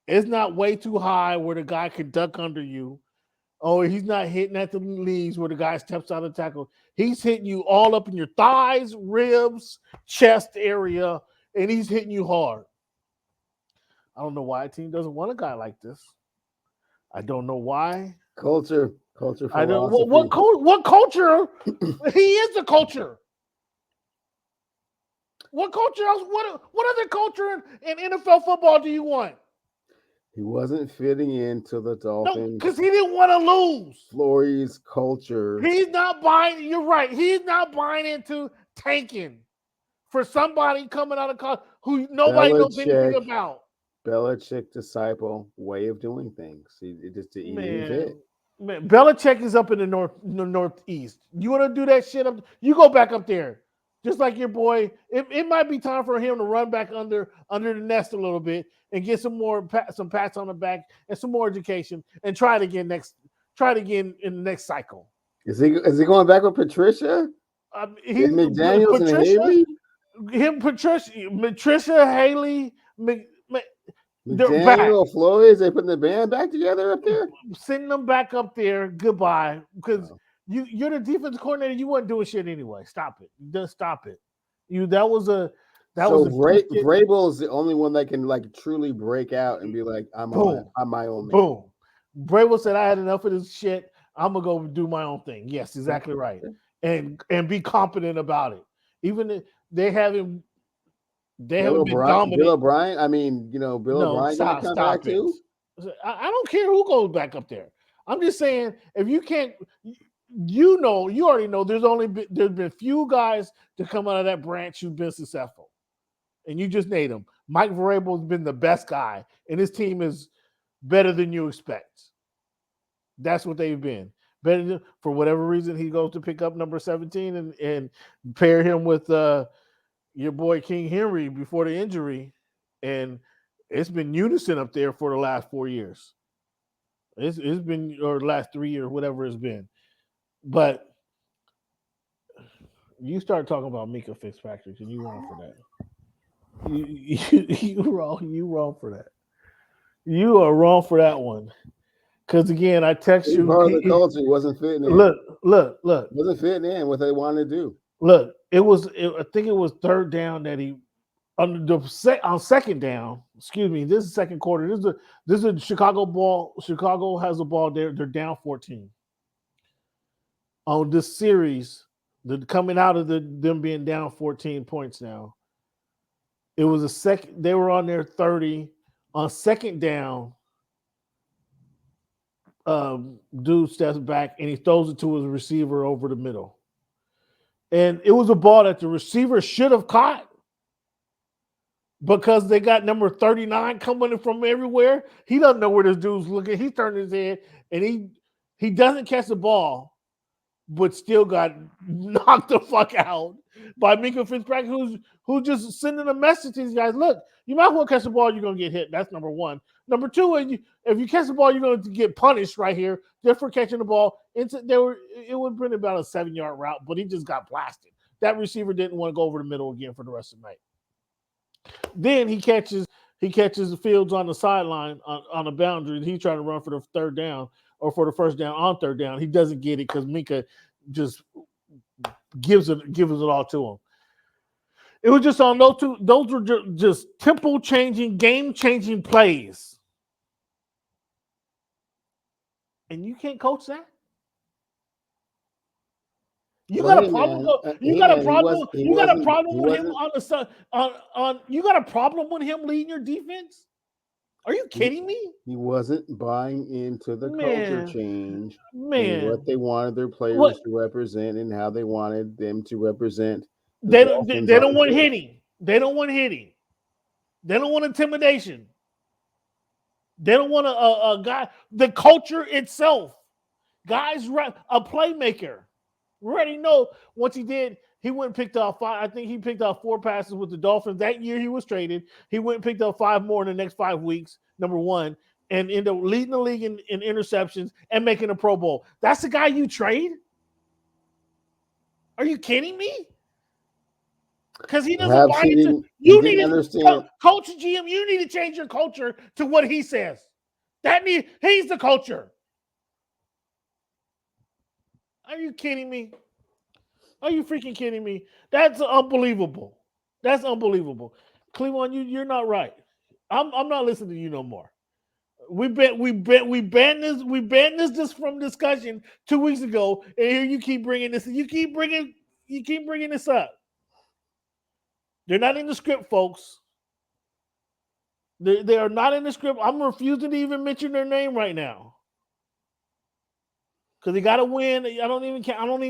It's not way too high where the guy can duck under you. Oh, he's not hitting at the knees where the guy steps out of tackle. He's hitting you all up in your thighs, ribs, chest area, and he's hitting you hard. I don't know why a team doesn't want a guy like this. I don't know why. Culture philosophy. I don't. What culture? He is the culture. What culture else? What other culture in NFL football do you want? He wasn't fitting into the Dolphins. Because he didn't want to lose. Florey's culture. He's not buying. You're right. He's not buying into tanking for somebody coming out of college who nobody knows anything about. Belichick disciple way of doing things. It just didn't even fit. Man, Belichick is up in the northeast. You want to do that shit up? You go back up there. Just like your boy, it might be time for him to run back under the nest a little bit and get some pats on the back and some more education and try it again in the next cycle. Is he going back with Patricia? He's McDaniels and Haley? Patricia, Haley, McDaniel, Flores, they putting the band back together up there? Sending them back up there. Goodbye. Because you're the defense coordinator. You weren't doing shit anyway. Stop it. Just stop it. Vrabel is the only one that can like truly break out and be like, I'm my own man. Boom. Vrabel said, I had enough of this shit. I'm gonna go do my own thing. Yes, exactly right. And be competent about it. Even they haven't been dominant. Bill O'Brien. I mean, Bill O'Brien gonna come back too. I don't care who goes back up there. I'm just saying, if you can't, you already know there's been few guys to come out of that branch who've been successful, and you just named them. Mike Vrabel has been the best guy, and his team is better than you expect. That's what they've been. Better for whatever reason, he goes to pick up number 17 and pair him with your boy King Henry before the injury, and it's been unison up there for the last 4 years. It's been or last 3 years, whatever it's been. But you start talking about Mika Fitzpatrick, and you wrong for that. You wrong for that. You are wrong for that one. Because again, I text you. Part of the culture wasn't fitting in. Look. Wasn't fitting in what they wanted to do. Look, I think it was third down that he on second down. Excuse me. This is second quarter. This is a Chicago ball. Chicago has a ball there. They're down 14. On this series, coming out of them being down 14 points now, it was a second. They were on their 30 on second down. Dude steps back and he throws it to his receiver over the middle, and it was a ball that the receiver should have caught because they got number 39 coming from everywhere. He doesn't know where this dude's looking. He turned his head and he doesn't catch the ball, but still got knocked the fuck out by Mika Fitzpatrick, who's just sending a message to these guys. Look, you might as well catch the ball, you're going to get hit. That's number one. Number two, if you catch the ball, you're going to get punished right here just for catching the ball. It would have been about a 7-yard route, but he just got blasted. That receiver didn't want to go over the middle again for the rest of the night. Then he catches the Fields on the sideline on the boundary. He's trying to run for the third down or for the first down on third down. He doesn't get it because Mika just gives it all to him. It was just on those two. Those were just tempo-changing, game-changing plays. And you can't coach that? You got a problem with him leading your defense? Are you kidding me? He wasn't buying into the culture change and what Man, they wanted their what players to represent and how they wanted them to represent the they don't Dolphins they on don't the want field. hitting. They don't want hitting. They don't want intimidation. They don't want a guy. The culture itself, guys, a playmaker. We already know once he did, he went and picked up five. I think he picked up 4 passes with the Dolphins that year. He was traded. He went and picked up 5 more in the next 5 weeks. Number one, and ended up leading the league in interceptions and making a Pro Bowl. That's the guy you trade? Are you kidding me? Because he doesn't Perhaps buy into. he You didn't need to understand. coach GM. You need to change your culture to what he says. He's the culture. Are you kidding me? Are you freaking kidding me? That's unbelievable. That's unbelievable. Clevon, you're not right. I'm not listening to you no more. We banned this just from discussion 2 weeks ago, and here you keep bringing this. You keep bringing this up. They're not in the script, folks. They are not in the script. I'm refusing to even mention their name right now because they got to win. I don't even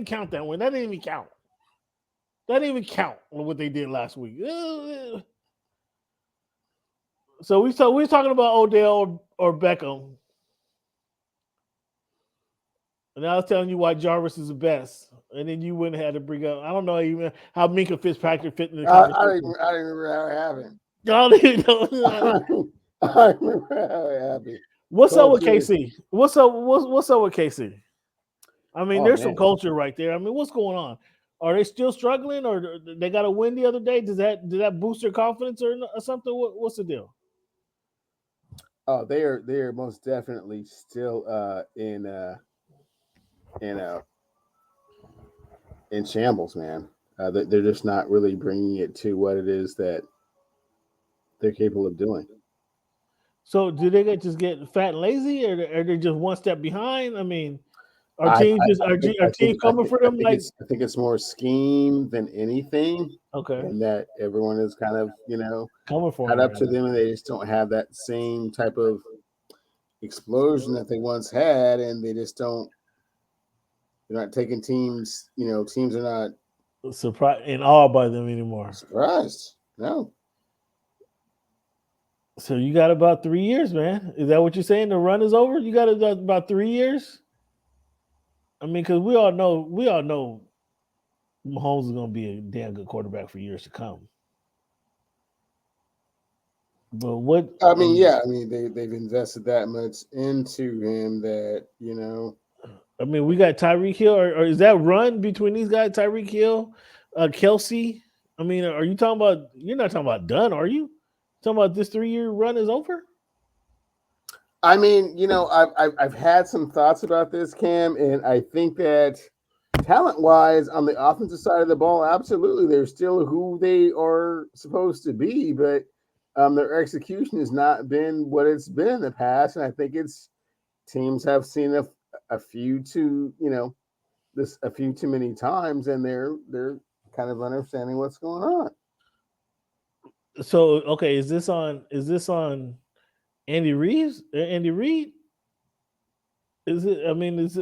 count that win. That didn't even count. That didn't even count on what they did last week. So we talking about Odell or Beckham, and I was telling you why Jarvis is the best, and then you wouldn't have to bring up. I don't know even how Minka Fitzpatrick fit in the conversation. I didn't remember how it happened. I don't even know. I remember how it happened. What's up with Culture. KC? What's up with KC? I mean, Oh, there's man. some culture right there. I mean, what's going on? Are they still struggling, or they got a win the other day? Did that boost their confidence or something? What's the deal? Oh, they are most definitely still in shambles, man. They're just not really bringing it to what it is that they're capable of doing. So, do they just get fat and lazy, or are they just one step behind? I mean, are I, teams just I are, think are teams coming for them? Like, I think it's more scheme than anything, okay, and that everyone is kind of coming for caught them up right to now. them, and they just don't have that same type of explosion that they once had, and they just don't. They're not taking teams. Teams are not Surprised in awe by them anymore. surprised. No, So you got about 3 years, man. Is that what you're saying? The run is over. You got about 3 years. I mean, because we all know Mahomes is going to be a damn good quarterback for years to come. But what? I mean, yeah, I mean they've invested that much into him that I mean, we got Tyreek Hill, or is that run between these guys? Tyreek Hill, Kelsey. I mean, are you talking about? You're not talking about done, are you? Talking about this 3-year run is over? I mean, I've had some thoughts about this, Cam, and I think that talent-wise, on the offensive side of the ball, absolutely, they're still who they are supposed to be, but their execution has not been what it's been in the past, and I think it's teams have seen a few too, a few too many times, and they're kind of understanding what's going on. So okay, is this on Andy Reeves? Andy Reid? Is it? I mean, is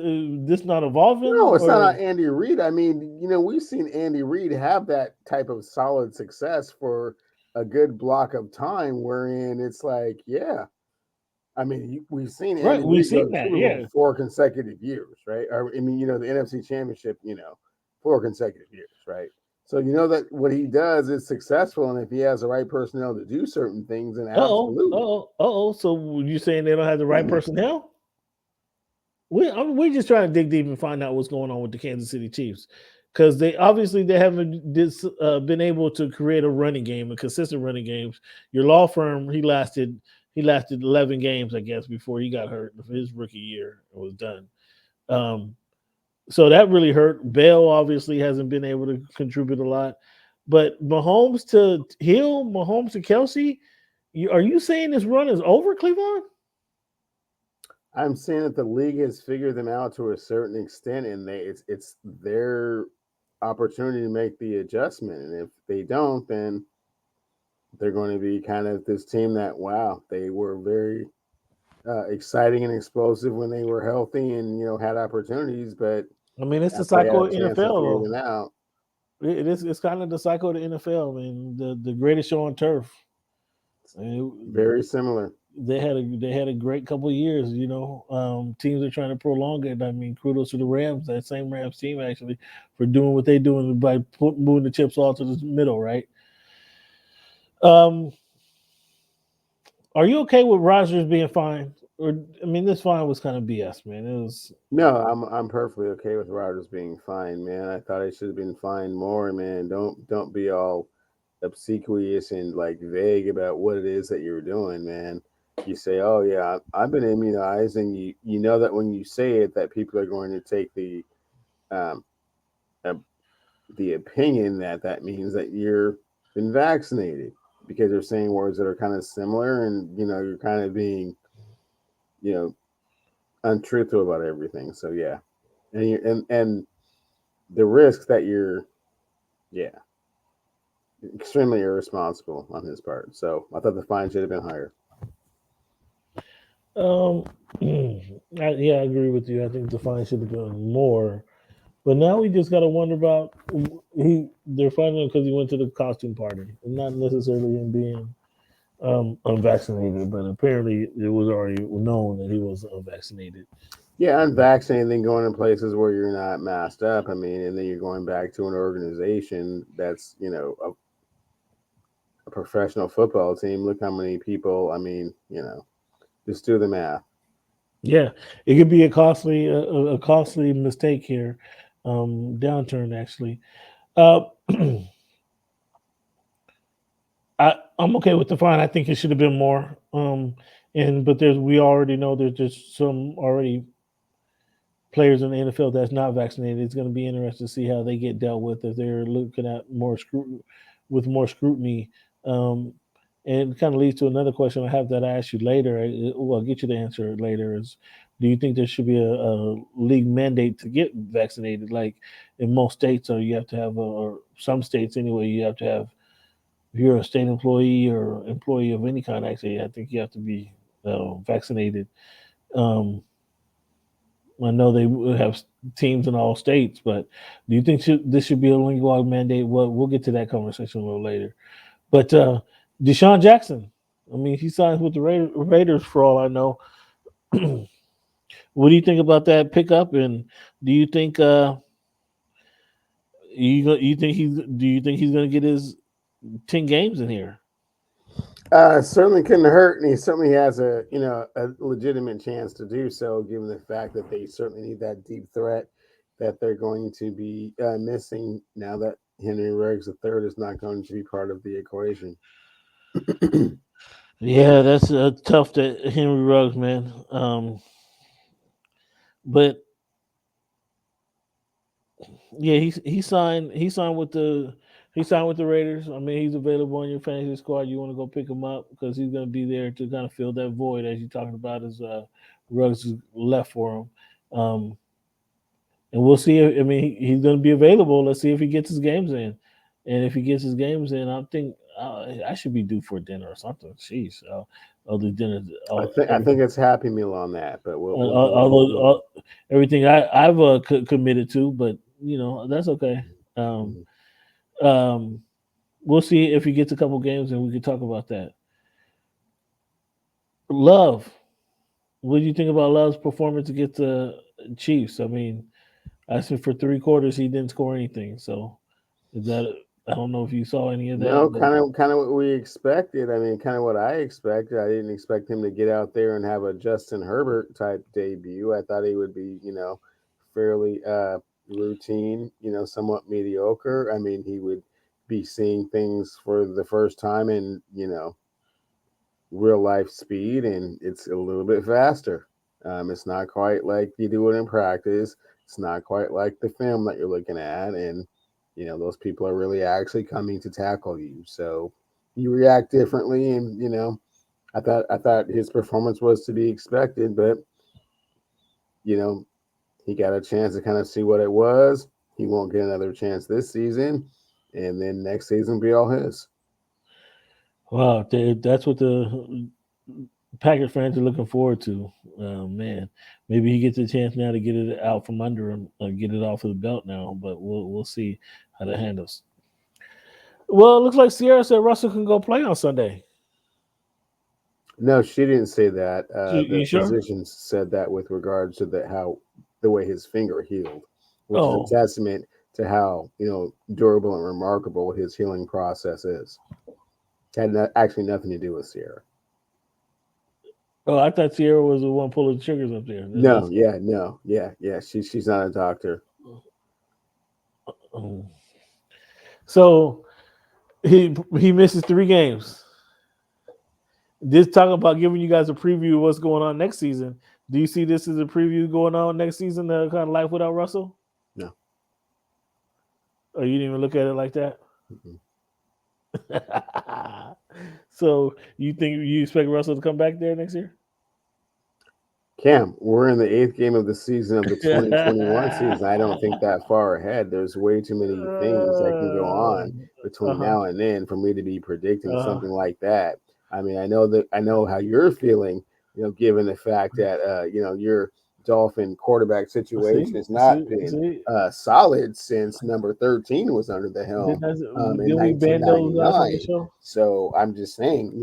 this not evolving No, it's not or? on Andy Reid. I mean, we've seen Andy Reid have that type of solid success for a good block of time, wherein it's like, yeah. I mean, we've seen Right, Andy we've Reid go seen to that. Super Bowl Yeah. 4 consecutive years, right? I mean, the NFC Championship, 4 consecutive years, right? So you know that what he does is successful, and if he has the right personnel to do certain things, then absolutely. So you saying they don't have the right personnel? We're just trying to dig deep and find out what's going on with the Kansas City Chiefs because they haven't been able to create a running game, a consistent running games. Your law firm he lasted 11 games, I guess, before he got hurt. His rookie year was done. So that really hurt. Bell obviously hasn't been able to contribute a lot, but Mahomes to Hill, Mahomes to Kelsey. Are you saying this run is over, Clevon? I'm saying that the league has figured them out to a certain extent, and it's their opportunity to make the adjustment. And if they don't, then they're going to be kind of this team that, wow, they were very exciting and explosive when they were healthy and, had opportunities. But I mean, it's the after they had cycle a of chance to fade NFL. it out, It is. It's kind of the cycle of the NFL. I mean, the greatest show on turf. I mean, very similar. they had a great couple of years. Teams are trying to prolong it. I mean, kudos to the Rams, that same Rams team actually, for doing what they're doing by moving the chips all to the middle, right? Um, are you okay with Rodgers being fined? Or I mean, this fine was kind of BS, man. It was. No, I'm perfectly okay with Rodgers being fined, man. I thought he should have been fined more, man. Don't be all obsequious and like vague about what it is that you're doing, man. You say, "Oh yeah, I've been immunized," and you know that when you say it, that people are going to take um, uh, the opinion that that means that you're been vaccinated because you're saying words that are kind of similar, and you're kind of being you know untruthful about everything. So yeah, and the risks that you're yeah extremely irresponsible on his part. So I thought the fine should have been higher. Um, yeah, I agree with you. I think the fine should have been more. But now we just got to wonder about They're finding him because he went to the costume party, and not necessarily him being unvaccinated. But apparently, it was already known that he was unvaccinated. Yeah, unvaccinated, then going in places where you're not masked up. I mean, and then you're going back to an organization that's a professional football team. Look how many people. I mean, just do the math. Yeah, it could be a costly mistake here, downturn actually. Uh, I'm okay with the fine. I think it should have been more. And but we already know there's just some already players in the NFL that's not vaccinated. It's going to be interesting to see how they get dealt with if they're looking at with more scrutiny. Um, and it kind of leads to another question I have that I ask you later. I'll get you the answer later. Is do you think there should be a league mandate to get vaccinated, like in most states, or you have to have, or some states anyway, you have to have. If you're a state employee or employee of any kind, actually, I think you have to be vaccinated. Um, I know they have teams in all states, but do you think this should be a legal mandate? Well, we'll get to that conversation a little later. But Deshaun Jackson, I mean, he signs with the Raiders for all I know. What do you think about that pickup? And do you think you think he's going to get his 10 games in here? Certainly couldn't hurt, and he certainly has a legitimate chance to do so, given the fact that they certainly need that deep threat that they're going to be missing now that Henry Ruggs III is not going to be part of the equation. Yeah, that's tough to Henry Ruggs, man. But yeah, he signed with the Raiders. I mean, he's available on your fantasy squad. You want to go pick him up because he's going to be there to kind of fill that void as you're talking about as Ruggs is left for him. And we'll see. I mean, he's going to be available. Let's see if he gets his games in, and if he gets his games in, I think I should be due for dinner or something. Jeez, other dinner, I think it's Happy Meal on that, but we'll although everything I've committed to, but that's okay. Um, mhm. um, we'll see if he gets a couple games, and we can talk about that. Love, what do you think about Love's performance against the Chiefs? I mean, I said for 3 quarters he didn't score anything. So is that I don't know if you saw any of that, No, but kind of what we expected. I mean, kind of what I expected. I didn't expect him to get out there and have a Justin Herbert type debut. I thought he would be, fairly routine, somewhat mediocre. I mean, he would be seeing things for the first time in, real life speed, and it's a little bit faster. It's not quite like you do it in practice. It's not quite like the film that you're looking at, and those people are really actually coming to tackle you. So you react differently, and I thought his performance was to be expected, but you know he got a chance to kind of see what it was. He won't get another chance this season, and then next season be all his. Wow, that's what the Packers fans are looking forward to. Man, maybe he gets a chance now to get it out from under him, get it off of the belt now. But we'll see how that handles. Well, it looks like Sierra said Russell can go play on Sunday. No, she didn't say that. You The sure? physicians said that with regards to the way his finger healed, which is a Oh, testament to how durable and remarkable his healing process is. Had actually nothing to do with Sierra. oh, I thought Sierra was the one pulling the triggers up there. No, yeah, no, yeah. She's not a doctor. Oh. So he misses 3 games. This talking about giving you guys a preview of what's going on next season. Do you see this as a preview going on next season? The kind of life without Russell, No. or you didn't even look at it like that? Mm-mm. So you expect Russell to come back there next year? Cam, we're in the eighth game of the season of the 2021 season. I don't think that far ahead. There's way too many things that can go on between Uh-huh. now and then for me to be predicting Uh-huh. something like that. I mean, I know how you're feeling, given the fact that your Dolphin quarterback situation has not been See. solid since number 13 was under the helm in Did we ban those guys on the 1999. show? So I'm just saying,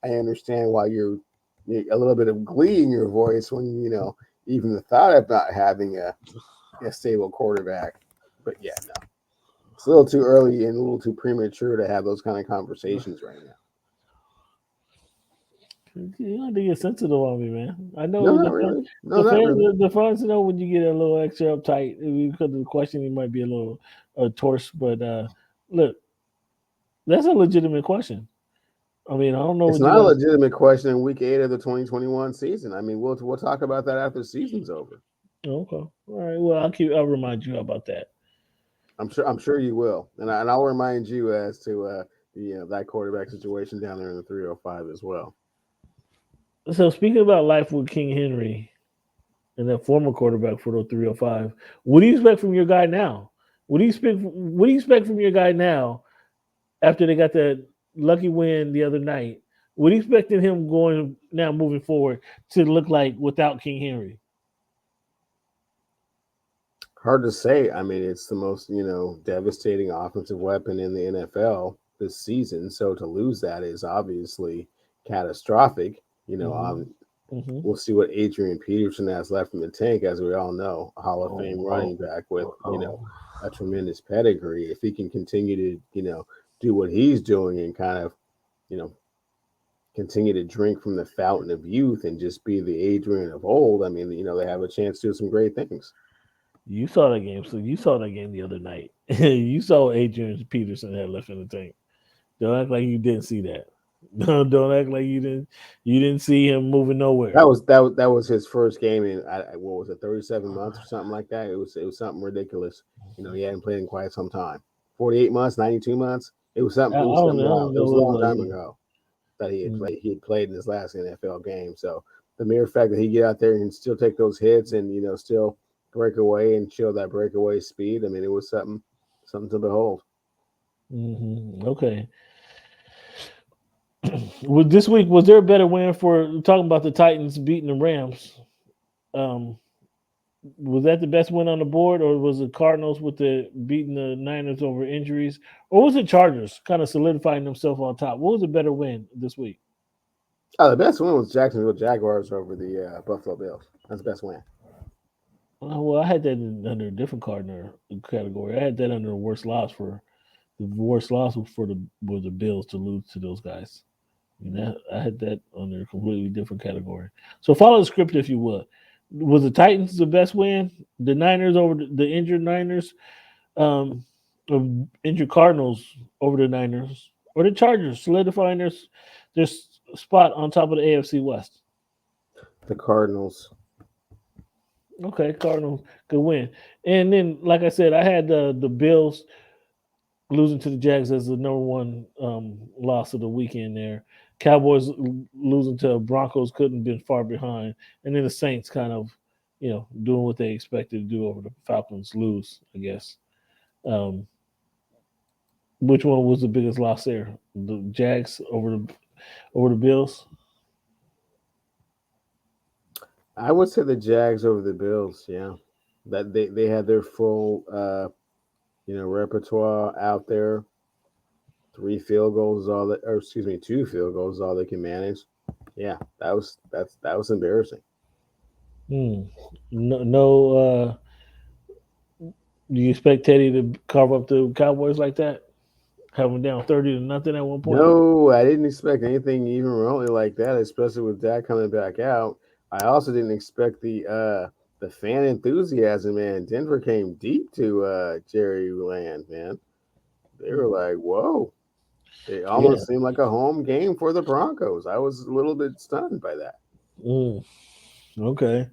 I understand why a little bit of glee in your voice when even the thought of not having a stable quarterback. But yeah, no, it's a little too early and a little too premature to have those kind of conversations right now. You don't have to get sensitive on me, man. I No, know not really. No, not really. the fans know when you get a little extra uptight because of the question. It might be a little terse, but look, that's a legitimate question. I mean, I don't know It's what you not a guys. legitimate question in week 8 of the 2021 season. I mean, we'll talk about that after the season's over. Oh, okay, all right. Well, I'll remind you about that. I'm sure you will, and I'll remind you as to that quarterback situation down there in the 305 as well. So speaking about life with King Henry and that former quarterback for the 305, what do you expect from your guy now? What do you expect from your guy now after they got that lucky win the other night? What do you expecting him going now moving forward to look like without King Henry? Hard to say. I mean, it's the most devastating offensive weapon in the NFL this season. So to lose that is obviously catastrophic. Mm-hmm. Mm-hmm. We'll see what Adrian Peterson has left in the tank, as we all know, a Hall of Oh, Fame running oh, back with oh. a tremendous pedigree. If he can continue to do what he's doing and kind of you know continue to drink from the fountain of youth and just be the Adrian of old, I mean, they have a chance to do some great things. You saw that game. So you saw that game the other night. You saw Adrian Peterson had left in the tank. Don't act like you didn't see that. Don't act like you didn't see him moving nowhere. That was his first game in what was it, 37 months or something like that. It was something ridiculous. He hadn't played in quite some time. 48 months, 92 months. It was something. It was something I don't wild. It know was a what it long was. time ago that he had Mm. played. He had played in his last NFL game. So the mere fact that he get out there and still take those hits and still break away and show that breakaway speed. I mean, it was something to behold. Okay. Well, this week was there a better win for talking about the Titans beating the Rams? Um, was that the best win on the board, or was it Cardinals with the beating the Niners over injuries, or was it Chargers kind of solidifying themselves on top? What was a better win this week? The best win was Jacksonville Jaguars over the Buffalo Bills. That's the best win. Well, I had that under a different Cardinal category. I had that under the worst loss for the Bills to lose to those guys. I mean, I had that under a completely different category. So follow the script if you would. Was the Titans the best win? The Niners over the injured Niners, um, injured Cardinals over the Niners, or the Chargers solidifying their spot on top of the AFC West? The Cardinals. Okay, Cardinals could win. And then, like I said, I had the Bills losing to the Jags as the number one loss of the weekend there. Cowboys losing to Broncos couldn't have been far behind. And then the Saints kind of, doing what they expected to do over the Falcons lose, I guess. Um, Which one was the biggest loss there? The Jags over the Bills. I would say the Jags over the Bills. Yeah, that they had their full repertoire out there. Three field goals is all that, or excuse me, two field goals is all they can manage. Yeah, that was embarrassing. Hmm. No, no. Do you expect Teddy to carve up the Cowboys like that? Have them down 30-0 at one point. No, I didn't expect anything even remotely like that, especially with Dak coming back out. I also didn't expect the fan enthusiasm, man. Denver came deep to Jerry Land, man. They were like, whoa. It Yeah. almost seemed like a home game for the Broncos. I was a little bit stunned by that. Mm, okay.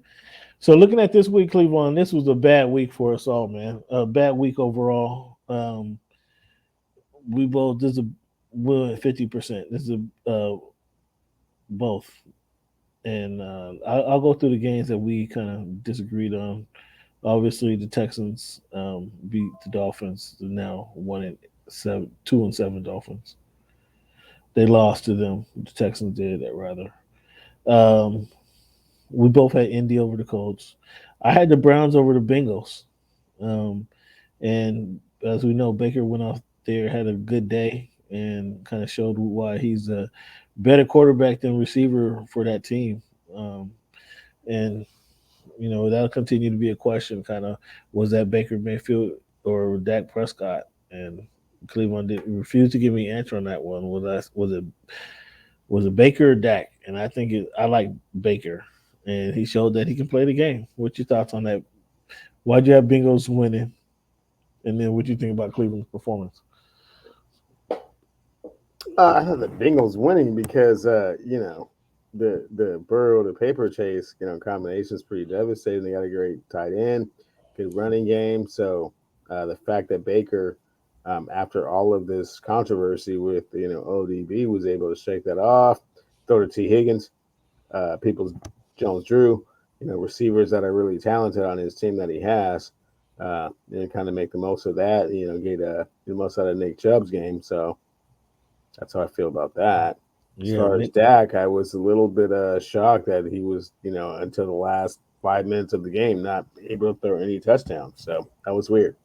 So looking at this week, Cleveland, this was a bad week for us all, man. A bad week overall. We both this is a we're at 50%. This is a both, and I'll go through the games that we kind of disagreed on. Obviously, the Texans beat the Dolphins. They're now 1-7, 2-7 Dolphins. They lost to them. The Texans did that rather. Um, we both had Indy over the Colts. I had the Browns over the Bengals. Um, and as we know, Baker went off there, had a good day, and kind of showed why he's a better quarterback than receiver for that team. And that'll continue to be a question. Kind of was that Baker Mayfield or Dak Prescott? And Cleveland refused to give me an answer on that one. Was it Baker or Dak? And I like Baker, and he showed that he can play the game. What's your thoughts on that? Why'd you have Bengals winning? And then what do you think about Cleveland's performance? I had the Bengals winning because the Burrow to paper chase combination is pretty devastating. They got a great tight end, good running game. So the fact that Baker, after all of this controversy with ODB, was able to shake that off, throw to T Higgins, Peoples Jones Drew, receivers that are really talented on his team that he has, and kind of make the most of that. Get the most out of Nick Chubb's game. So that's how I feel about that. As Yeah, far as Nick. Dak, I was a little bit shocked that he was, until the last 5 minutes of the game, not able to throw any touchdowns. So that was weird.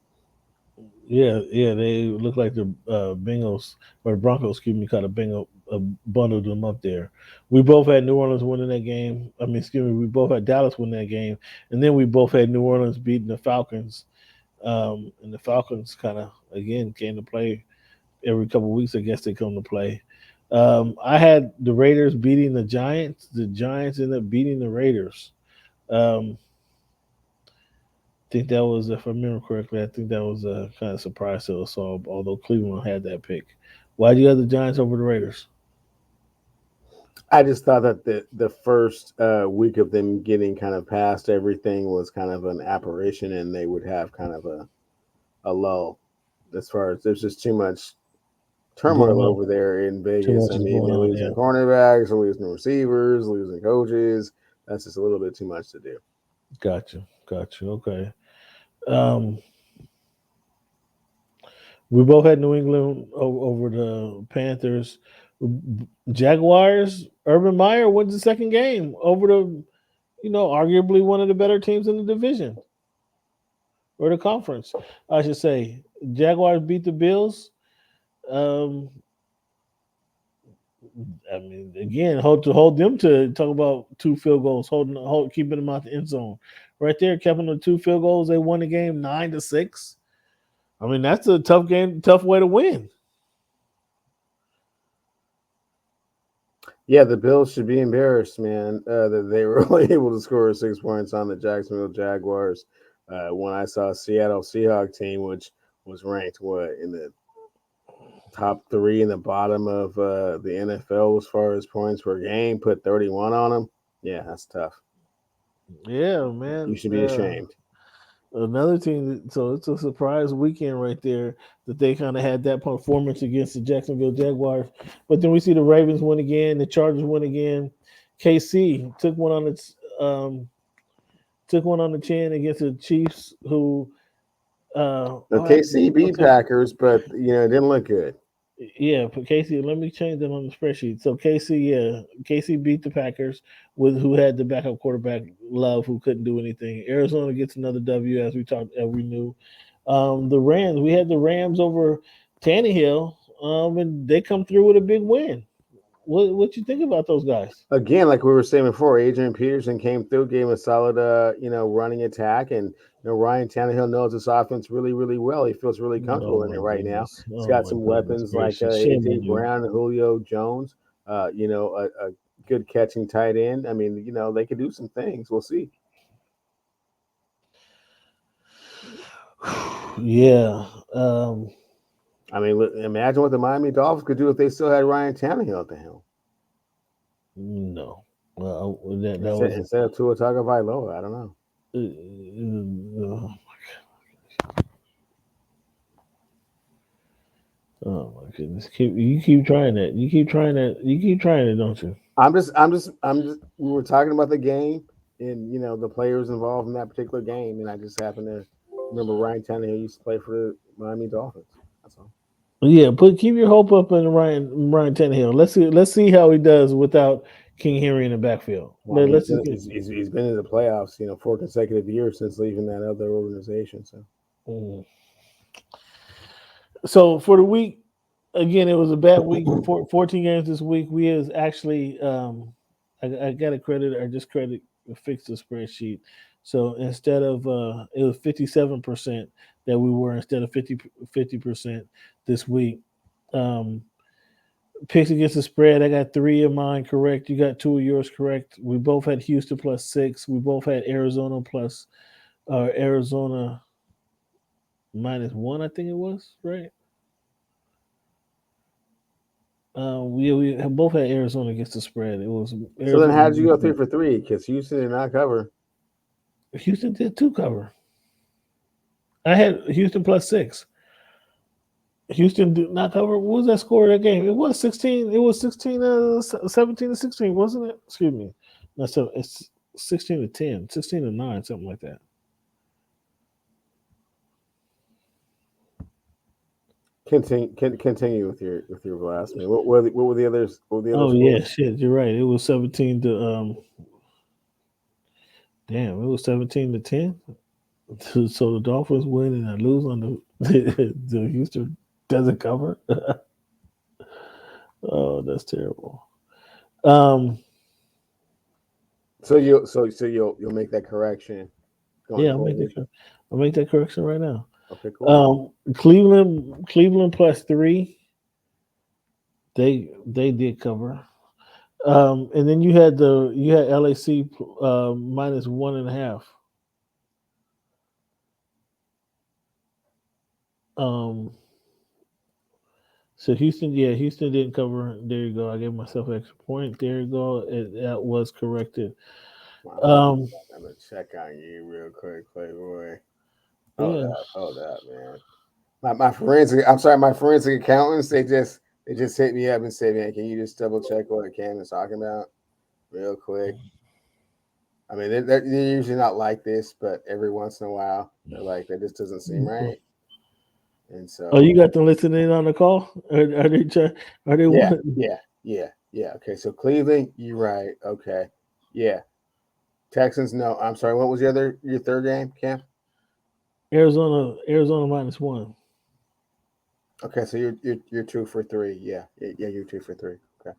Yeah. They look like the Bengals or the Broncos, excuse me, kind of bundled them up there. We both had New Orleans winning that game. I mean, excuse me, we both had Dallas winning that game, and then we both had New Orleans beating the Falcons. And the Falcons kind of again came to play every couple of weeks. I guess they come to play. I had the Raiders beating the Giants. The Giants ended up beating the Raiders. Um, think that was, if I remember correctly, I think that was a kind of surprise to us all. Although Cleveland had that pick, why do you have the Giants over the Raiders? I just thought that the first week of them getting kind of past everything was kind of an apparition, and they would have kind of a lull as far as there's just too much turmoil Going on, over there in too Vegas. much I is mean, going they're on. losing Yeah, cornerbacks, they're losing receivers, losing coaches. That's just a little bit too much to do. got you. Okay. Um, we both had New England over the Panthers. Jaguars. Urban Meyer wins the second game over the arguably one of the better teams in the division or the conference, I should say. Jaguars beat the Bills. Um, I mean, again, hold them to talk about two field goals, keeping them out the end zone. Right there, kept them to two field goals. They won the game 9-6. I mean, that's a tough game, tough way to win. Yeah, the Bills should be embarrassed, man, that they were only able to score 6 points on the Jacksonville Jaguars. When I saw Seattle Seahawks team, which was ranked in the top three in the bottom of the NFL as far as points per game, put 31 on them. Yeah, that's tough. Yeah, You man. should be ashamed. Another team. So it's a surprise weekend right there that they kind of had that performance against the Jacksonville Jaguars. But then we see the Ravens win again, the Chargers win again. KC took one on the chin against the Chiefs, who The I KCB Packers, but it didn't look good. yeah, for KC, let me change that on the spreadsheet. So KC beat the Packers with who had the backup quarterback Love, who couldn't do anything. Arizona gets another W, as we knew. The Rams, we had the Rams over Tannehill, and they come through with a big win. What you think about those guys? Again, like we were saying before, Adrian Peterson came through, gave him a solid, running attack, and Ryan Tannehill knows this offense really, really well. He feels really Oh comfortable in it my right now. goodness! He's Oh got my some goodness weapons like gracious! Shame AJ on you. Brown and Julio Jones. A good catching tight end. I mean, they could do some things. We'll see. Yeah. I mean, imagine what the Miami Dolphins could do if they still had Ryan Tannehill at the helm No. Well, that instead was. instead of Tua Tagovailoa. I don't know. Uh, oh my goodness! You keep trying that. You keep trying that. You keep trying it, don't you? I'm just. We were talking about the game and the players involved in that particular game, and I just happened to remember Ryan Tannehill used to play for the Miami Dolphins. That's all. Yeah, keep your hope up in Ryan Tannehill. Let's see how he does without King Henry in the backfield. Well, I mean, Let's just get. he's been in the playoffs, 4 consecutive years since leaving that other organization. So Mm. So for the week, again, it was a bad week. 14 games this week. We is actually, I got to credit or just credit fix the spreadsheet. So instead of it was 57% that we were instead of 50% this week. Um, Picks against the spread. I got three of mine correct. You got two of yours correct. We both had Houston +6. We both had Arizona Arizona -1. I think it was right. We both had Arizona against the spread. It was so then, Arizona how did you go against three the for three? Because Houston did not cover. Houston did two cover. I had Houston +6. Houston did not cover. What was that score of that game? It was 16. It was 16 17 to 16, wasn't it? Excuse me. No, so it's 16 to 10, 16 to 9, something like that. Continue with your blasphemy. What were the others? What were the other Oh yeah, scores? shit, you're right. It was 17 to damn, it was 17 to 10. So the Dolphins win and I lose on the Houston doesn't cover. Oh, that's terrible. Um, So you'll make that correction going yeah, forward. I'll make that correction right now. Okay, cool. Cleveland +3. They did cover. And then you had LAC -1.5. Um, so Houston didn't cover. There you go. I gave myself an extra point. There you go. That was corrected. Wow, Um, I'm gonna check on you real quick, Playboy. Hold yeah. up, hold up, man. My forensic. I'm sorry, my forensic accountants. They just hit me up and said, "Man, can you just double check what Cam is talking about real quick?" I mean, they're usually not like this, but every once in a while, they're like, "That just doesn't seem right." And Oh, so, you got them listening on the call? Are they trying? Are they yeah, one? yeah. Okay, so Cleveland, you're right. Okay, yeah. Texans, no. I'm sorry. What was your third game, Cam? Arizona -1. Okay, so you're 2 for 3. Yeah. You're 2 for 3. Okay,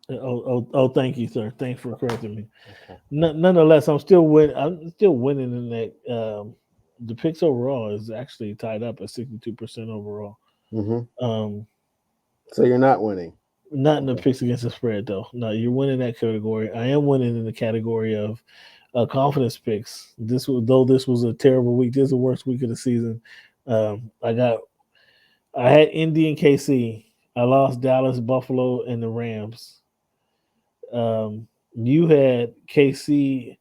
Thank you, sir. Thanks for correcting me. okay. Nonetheless, I'm still winning in that. The picks overall is actually tied up at 62% overall. Hmm. Um, So you're not winning. Not in the Okay. picks against the spread though. No, you're winning that category. I am winning in the category of confidence picks. This was a terrible week. This is the worst week of the season. Um, I got I had Indy and KC. I lost Dallas, Buffalo, and the Rams. You had KC.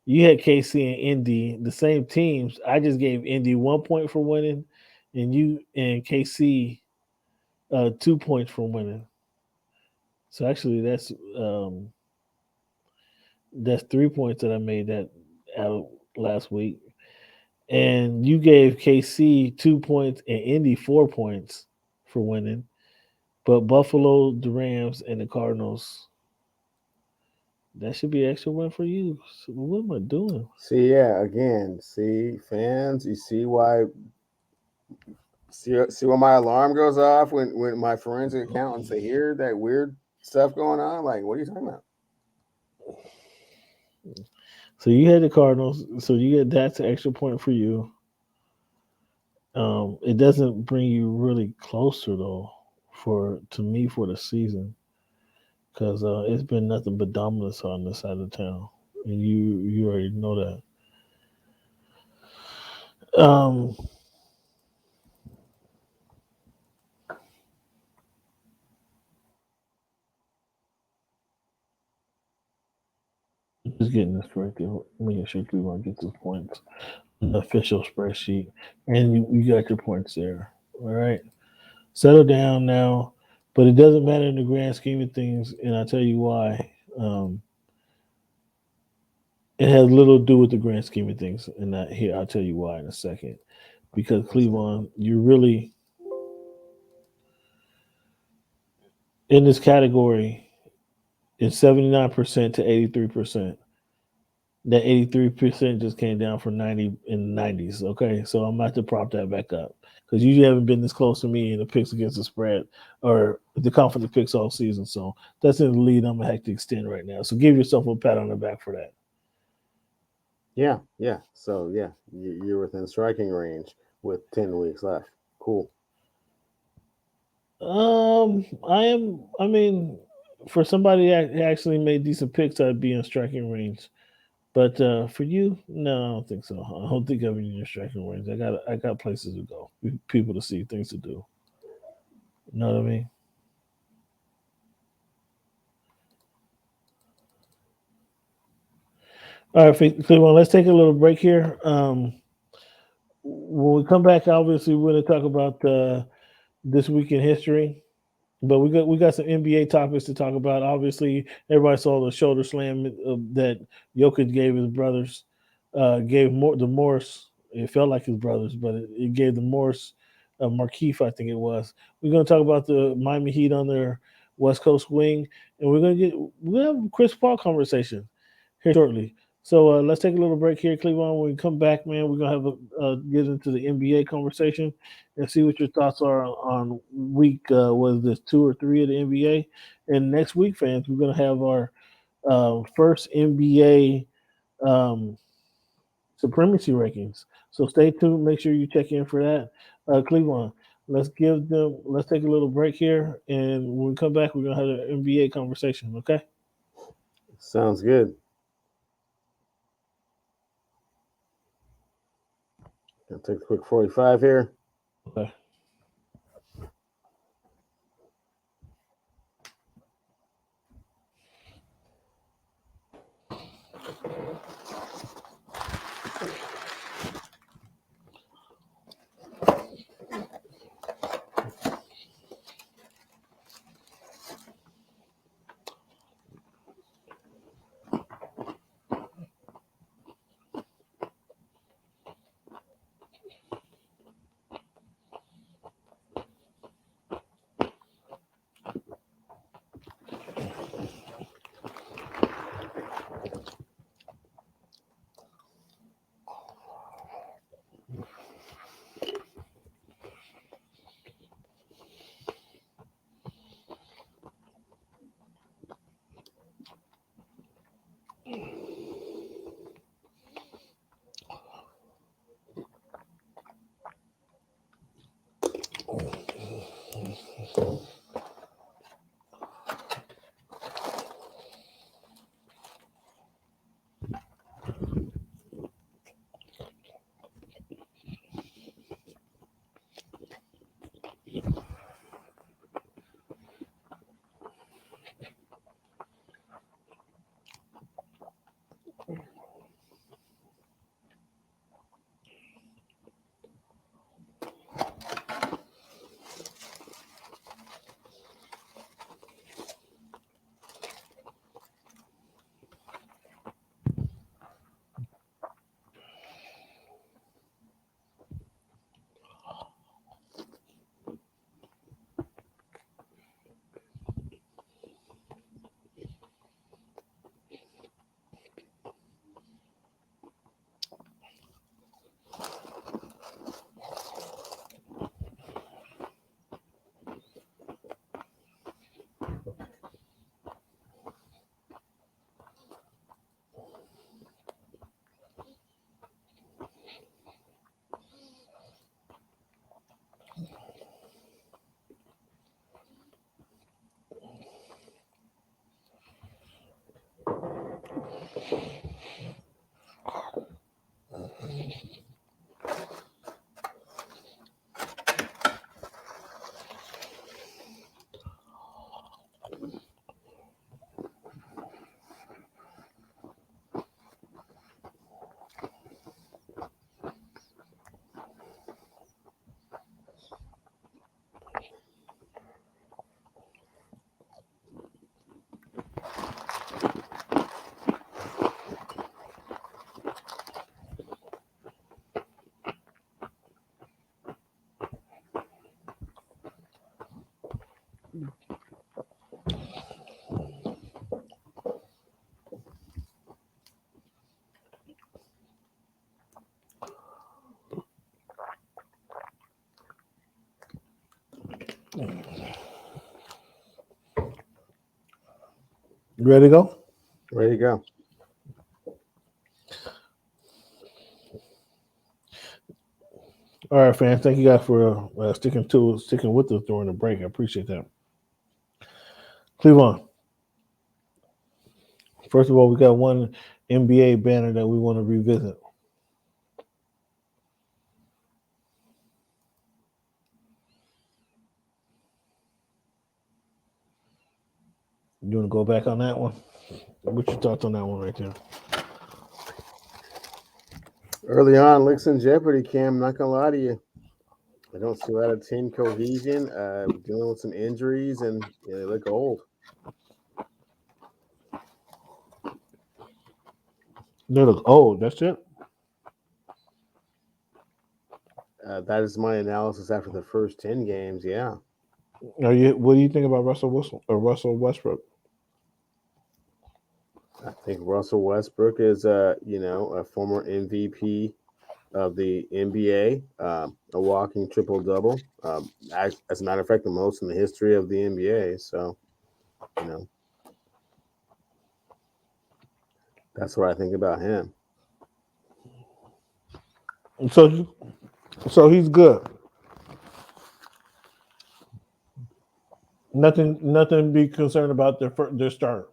You had KC and Indy, the same teams. I just gave Indy 1 point for winning, and you and KC 2 points for winning. So actually, that's 3 points that I made that out last week. and you gave KC 2 points and Indy 4 points for winning, but Buffalo, the Rams, and the Cardinals. That should be an extra win for you. So what am I doing? See, yeah, again, see, fans, you see when my alarm goes off when my forensic accountants they hear that weird stuff going on. Like, what are you talking about? So you had the Cardinals. So you get that's an extra point for you. It doesn't bring you really closer though for to me for the season because it's been nothing but dominance on this side of town, and you already know that. Um, just getting this correct. Making sure Cleveland gets his points on the official spreadsheet, and you got your points there. All right, settle down now. But it doesn't matter in the grand scheme of things, and I'll tell you why. It has little to do with the grand scheme of things, and here I'll tell you why in a second. Because Cleveland, you're really in this category. It's 79% to 83%. That 83% just came down from 90 in the 90s. Okay, so I'm about to prop that back up because you haven't been this close to me in the picks against the spread or the confident picks all season. So that's in the lead I'm gonna have to extend right now. So give yourself a pat on the back for that. Yeah, yeah. So yeah, you're within striking range with 10 weeks left. Cool. I am. I mean, for somebody that actually made decent picks, I'd be in striking range. But for you, no, I don't think so. I don't think I'm in your striking range. I got places to go, people to see, things to do. You know what I mean? All right, Cleveland. Let's take a little break here. When we come back, obviously we're going to talk about this week in history. But we got some NBA topics to talk about. Obviously, everybody saw the shoulder slam that Jokic gave his brothers. Gave the Morse. It felt like his brothers, but it gave the Morse Markeith, I think it was. We're going to talk about the Miami Heat on their West Coast wing, and we're gonna have a Chris Paul conversation here shortly. So let's take a little break here, Cleveland. When we come back, man, we're gonna have get into the NBA conversation and see what your thoughts are on week was this 2 or 3 of the NBA. And next week, fans, we're gonna have our first NBA supremacy rankings. So stay tuned. Make sure you check in for that, Cleveland. Let's take a little break here, and when we come back, we're gonna have an NBA conversation. Okay. Sounds good. Gonna take a quick 45 here. Okay. You ready to go? Ready to go. All right, fans. Thank you guys for sticking with us during the break. I appreciate that. Clevon, first of all, we got one NBA banner that we want to revisit. You want to go back on that one? What's your thoughts on that one right there? Early on, Licks in jeopardy, Cam. Not gonna lie to you. I don't see a lot of team cohesion. Dealing with some injuries, and they look old. They look old. That's it. That is my analysis after the first 10 games. Yeah, What do you think about Russell Wilson or Russell Westbrook? I think Russell Westbrook is a former MVP of the NBA, a walking triple double. As a matter of fact, the most in the history of the NBA. So, you know, that's what I think about him. So, so he's good. Nothing to be concerned about their start.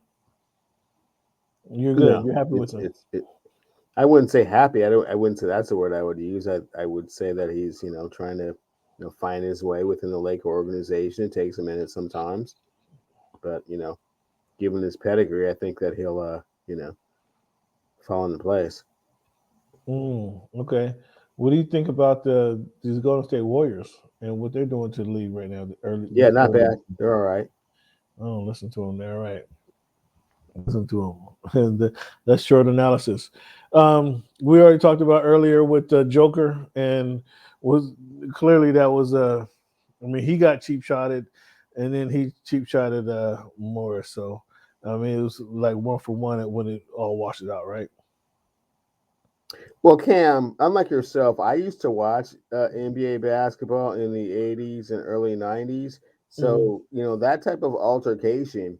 You're good. No, You're happy with it's him. it's it. I wouldn't say happy. I wouldn't say that's the word I would use. I would say that he's trying to find his way within the Laker organization. It takes a minute sometimes, but given his pedigree, I think that he'll fall into place. Okay. What do you think about these Golden State Warriors and what they're doing to the league right now? Yeah, This not early. bad. They're all right. I don't listen to them. They're all right. Listen to them. And that's short analysis. We already talked about earlier with Joker, and was clearly that was I mean, he got cheap shotted, and then he cheap shotted Morris. So I mean, it was like one for one when it all washes out, right? Well, Cam, unlike yourself, I used to watch NBA basketball in the 80s and early 90s. Mm-hmm. So, that type of altercation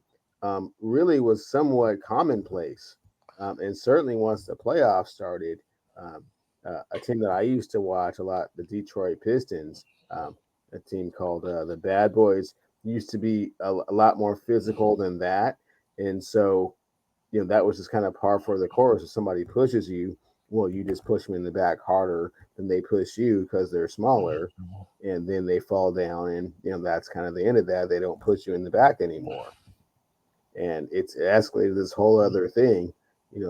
really was somewhat commonplace. And certainly once the playoffs started, um, a team that I used to watch a lot, the Detroit Pistons, a team called the Bad Boys, used to be a lot more physical than that. And so, that was just kind of par for the course. If somebody pushes you, well, you just push them in the back harder than they push you because they're smaller, and then they fall down, and that's kind of the end of that. They don't push you in the back anymore, and it's escalated this whole other thing.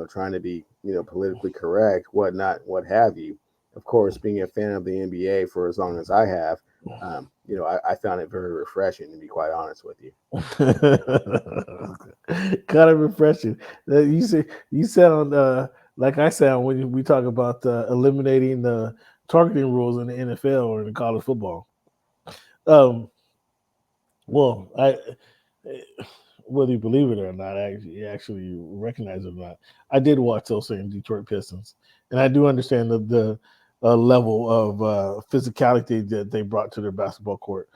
Trying to be politically correct, whatnot, what have you. Of course, being a fan of the NBA for as long as I have, I found it very refreshing, to be quite honest with you. Kind of refreshing. You sound like I sound when we talk about eliminating the targeting rules in the NFL or in college football. Um, well, whether you believe it or not, I actually recognize it or not, I did watch those same Detroit Pistons, and I do understand the level of physicality that they brought to their basketball court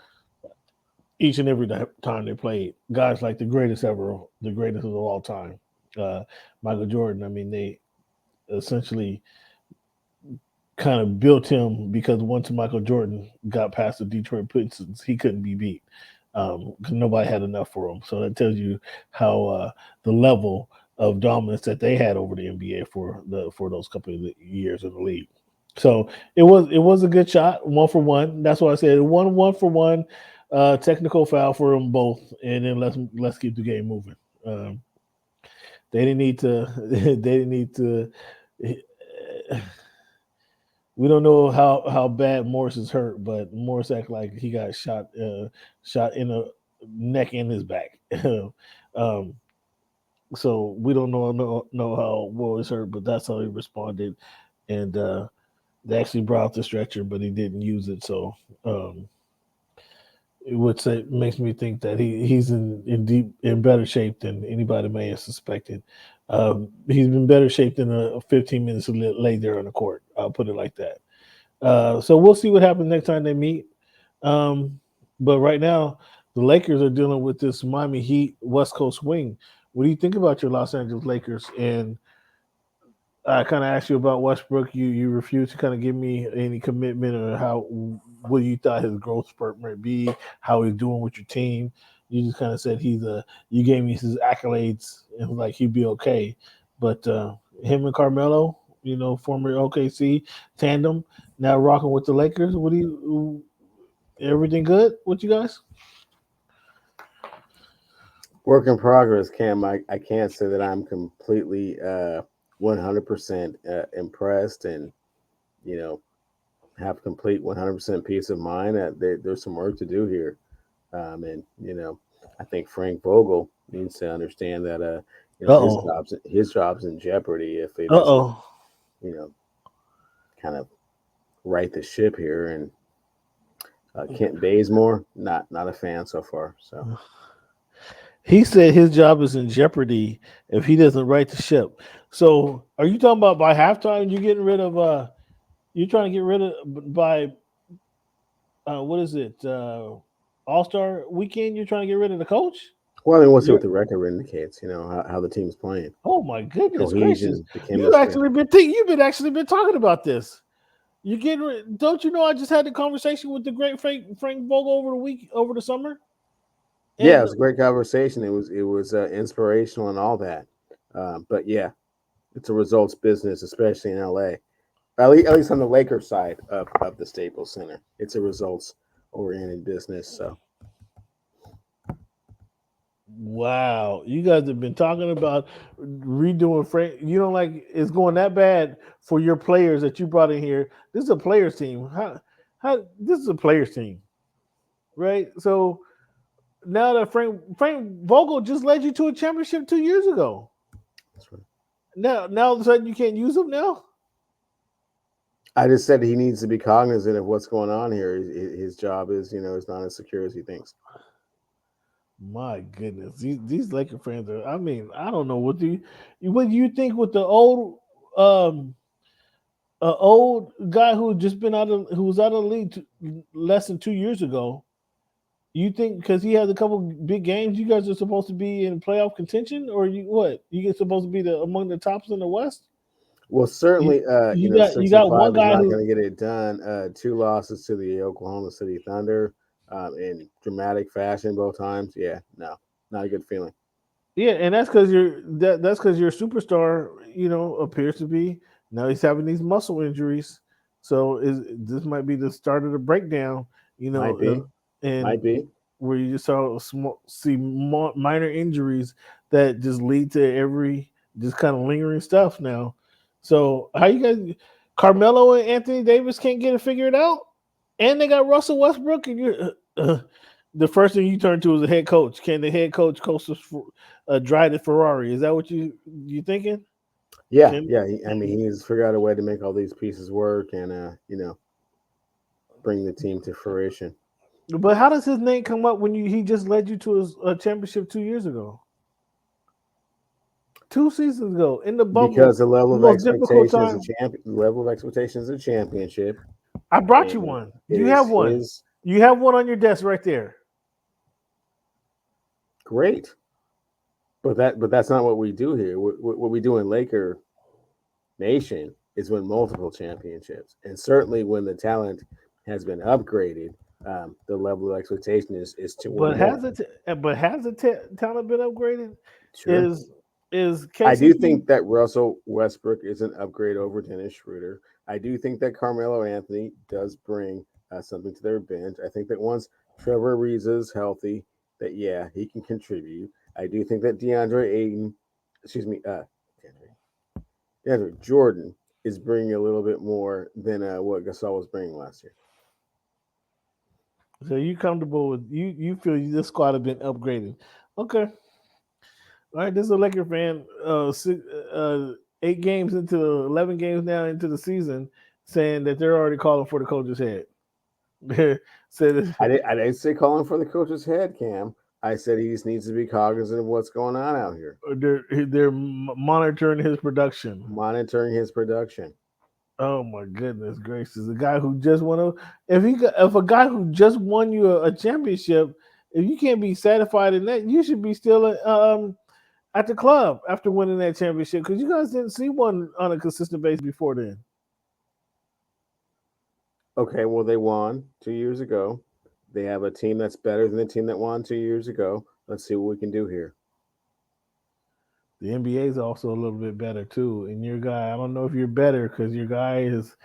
each and every time they played. Guys like the greatest ever, the greatest of all time, uh, Michael Jordan. I mean, they essentially kind of built him because once Michael Jordan got past the Detroit Pistons, he couldn't be beat because nobody had enough for him. So that tells you how the level of dominance that they had over the NBA for those couple of years in the league. So it was a good shot, one for one. That's why I said one for one. Technical foul for them both, and then let's keep the game moving. Um, they didn't need to. They didn't need to. We don't know how bad Morris is hurt, but Morris act like he got shot in the neck and his back. um, so we don't know how Morris hurt, but that's how he responded, and they actually brought out the stretcher, but he didn't use it. So um, it would say makes me think that he's in better shape than anybody may have suspected. He's been better shape than 15 minutes laid there on the court. I'll put it like that. So we'll see what happens next time they meet. Um, but right now, the Lakers are dealing with this Miami Heat West Coast swing, What do you think about your Los Angeles Lakers? And I kind of asked you about Westbrook. You refused to kind of give me any commitment or how what you thought his growth spurt might be, how he's doing with your team. You just kind of said he's a. You gave me his accolades and like he'd be okay, but him and Carmelo, former OKC tandem, now rocking with the Lakers. What do you? Everything good with you guys? Work in progress, Cam. I can't say that I'm completely 100% impressed and, you know, have complete 100% peace of mind. There's some work to do here. And, I think Frank Vogel needs to understand that, Uh oh. his job's in jeopardy if he Uh doesn't, oh. you know, kind of right the ship here. And Kent Bazemore, not a fan so far. So He said his job is in jeopardy if he doesn't right the ship. So, are you talking about by halftime you're getting rid of? You're trying to get rid of by what is it? All Star Weekend. You're trying to get rid of the coach. well, I mean, we'll see You're, what the record indicates. How the team's playing, oh my goodness gracious! cohesion, the chemistry. You've been actually been talking about this. You get don't you know? I just had the conversation with the great Frank Vogel over the summer, Yeah, it and was a great conversation. It was inspirational and all that. But yeah, it's a results business, especially in LA. At least on the Lakers side of the Staples Center, it's a results oriented business. So wow, you guys have been talking about redoing Frank. You don't like it's going that bad for your players that you brought in here. This is a players team. How this is a players team, right? So now that Frank Vogel just led you to a championship 2 years ago. that's right. Now all of a sudden you can't use him now. I just said he needs to be cognizant of what's going on here. His job is not as secure as he thinks. My goodness, these Laker fans are. I mean, I don't know what do you think with the um old guy who was out of the league less than 2 years ago. You think because he has a couple big games, you guys are supposed to be in playoff contention, or you what? You get supposed to be among the tops in the West. Well, You, certainly, you six and got one five is guy not who going to get it done. Two losses to the Oklahoma City Thunder, in dramatic fashion both times. Yeah, no, not a good feeling. yeah, and that's because your superstar appears to be now he's having these muscle injuries, so this might be the start of the breakdown, Might be, and might be. where you just see minor injuries that just lead to every just kind of lingering stuff now. So how you guys, Carmelo and Anthony Davis can't get it figured out, and they got Russell Westbrook, and you're the first thing you turn to is the head coach. Can the head coach drive the Ferrari? Is that what you thinking? Yeah, Can yeah. I mean, he's figured out a way to make all these pieces work and bring the team to fruition. but how does his name come up when he just led you to a championship 2 years ago, 2 seasons ago in the Because bubble, the most difficult time? the level of expectation is a championship, I brought you and one. it You is have one. his. You have one on your desk right there. Great, but that's not what we do here. What we do in Laker Nation is win multiple championships, and certainly when the talent has been upgraded, the level of expectation is to win But more. has the talent been upgraded? Sure. Is is I do KCP? think that Russell Westbrook is an upgrade over Dennis Schroeder. I do think that Carmelo Anthony does bring something to their bench. I think that once Trevor Ariza is healthy, that yeah, he can contribute. I do think that DeAndre Jordan is bringing a little bit more than what Gasol was bringing last year. So you comfortable with you feel this squad have been upgraded? Okay, all right. This is a Laker fan. 8 games into 11 games now into the season, saying that they're already calling for the coach's head. Said I didn't say calling for the coach's head, Cam. I said he just needs to be cognizant of what's going on out here, they're monitoring his production. monitoring his production. Oh my goodness gracious! A guy who just won if a guy who just won you a championship, if you can't be satisfied in that, you should be still at the club after winning that championship? Because you guys didn't see one on a consistent basis before then. Okay, well, they won 2 years ago. They have a team that's better than the team that won 2 years ago. Let's see what we can do here. The NBA is also a little bit better too. And your guy, I don't know if you're better because your guy is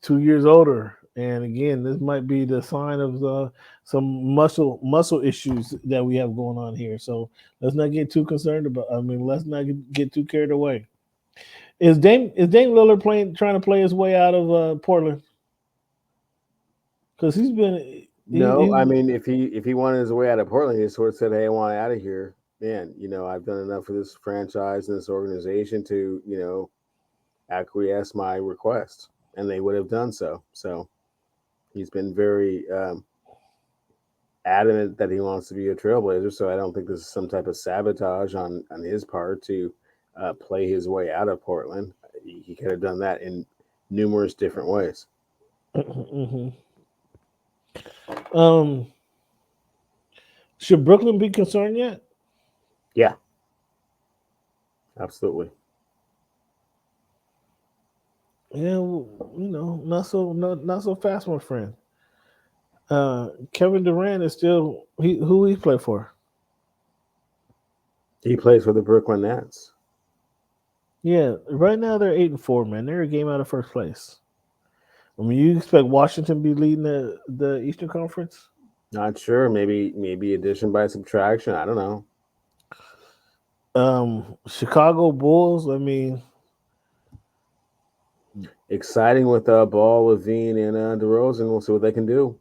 2 years older. And again, this might be the sign of some muscle issues that we have going on here. So let's not get too concerned about. I mean, let's not get too carried away. Is Dame Lillard trying to play his way out of Portland? Because he's been No, I mean, if he wanted his way out of Portland, he sort of said, "Hey, I want out of here." Man, I've done enough for this franchise and this organization to, acquiesce my request, and they would have done so. So he's been very adamant that he wants to be a trailblazer. So I don't think this is some type of sabotage on his part to play his way out of Portland. He could have done that in numerous different ways. mm-hmm. Should Brooklyn be concerned yet? Yeah, absolutely. Yeah, not so fast, my friend. Kevin Durant is still who he play for? He plays for the Brooklyn Nets. Yeah, right now they're 8-4, man. They're a game out of first place. I mean, you expect Washington to be leading the Eastern Conference? Not sure. Maybe addition by subtraction. I don't know. Chicago Bulls. I mean, exciting with Ball, Levine, and DeRozan. We'll see what they can do.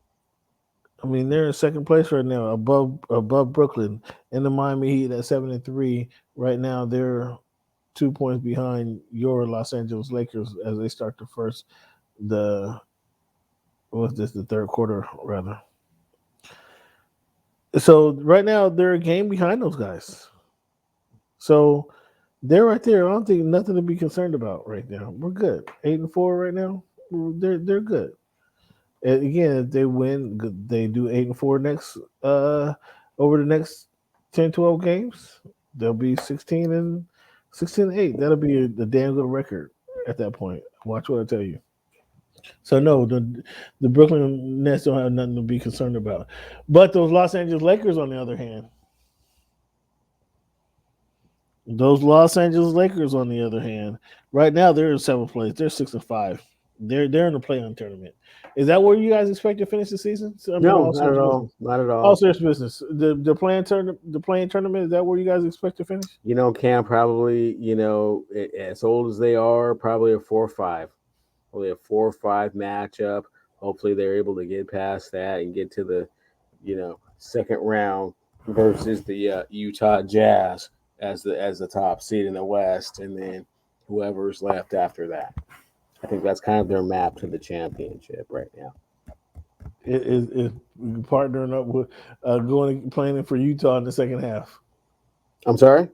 I mean, they're in second place right now, above Brooklyn, and the Miami Heat at 7-3. Right now, they're 2 points behind your Los Angeles Lakers as they start the third quarter rather. So right now they're a game behind those guys. So they're right there. I don't think nothing to be concerned about right now. We're good. 8-4 right now. They're good. And again, if they win, they do 8-4 next over the next 10-12 games. They'll be 16-8. That'll be a damn good record at that point. Watch what I tell you. So no, the Brooklyn Nets don't have nothing to be concerned about. But those Los Angeles Lakers, on the other hand, right now they're in seventh place. They're 6-5. They're in the play-in tournament. Is that where you guys expect to finish the season? I mean, no, not at all. Business. Not at all. All serious business. The play-in tournament. Is that where you guys expect to finish? Cam probably. As old as they are, probably a 4-5. Probably a 4-5 matchup. Hopefully, they're able to get past that and get to the, second round versus the Utah Jazz as the top seed in the West, and then whoever's left after that. I think that's kind of their map to the championship right now. Is partnering up with planning for Utah in the second half. I'm sorry?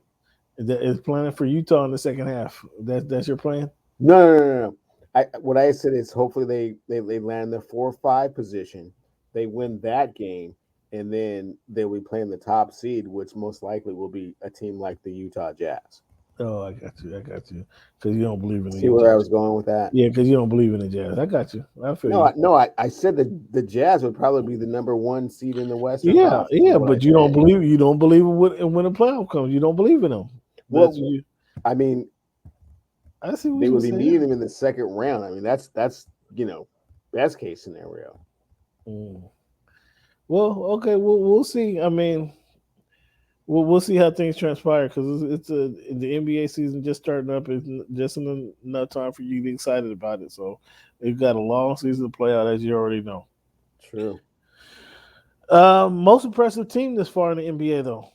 Is planning for Utah in the second half. That's your plan? No. What I said is hopefully they land the 4-5 position. They win that game, and then they'll be playing the top seed, which most likely will be a team like the Utah Jazz. Oh, I got you. Because you don't believe in the See where I was going with that? Yeah, because you don't believe in the Jazz. I got you. I feel you. I said that the Jazz would probably be the number one seed in the Western Conference. Yeah, but you don't believe when the playoff comes. You don't believe in them. Well, I mean, I see what they would be meeting them in the second round. I mean, that's best case scenario. Well, okay, we'll see. I mean, we'll see how things transpire because it's the NBA season just starting up. It's just enough time for you to be excited about it. So they've got a long season to play out, as you already know. True. Most impressive team this far in the NBA, though.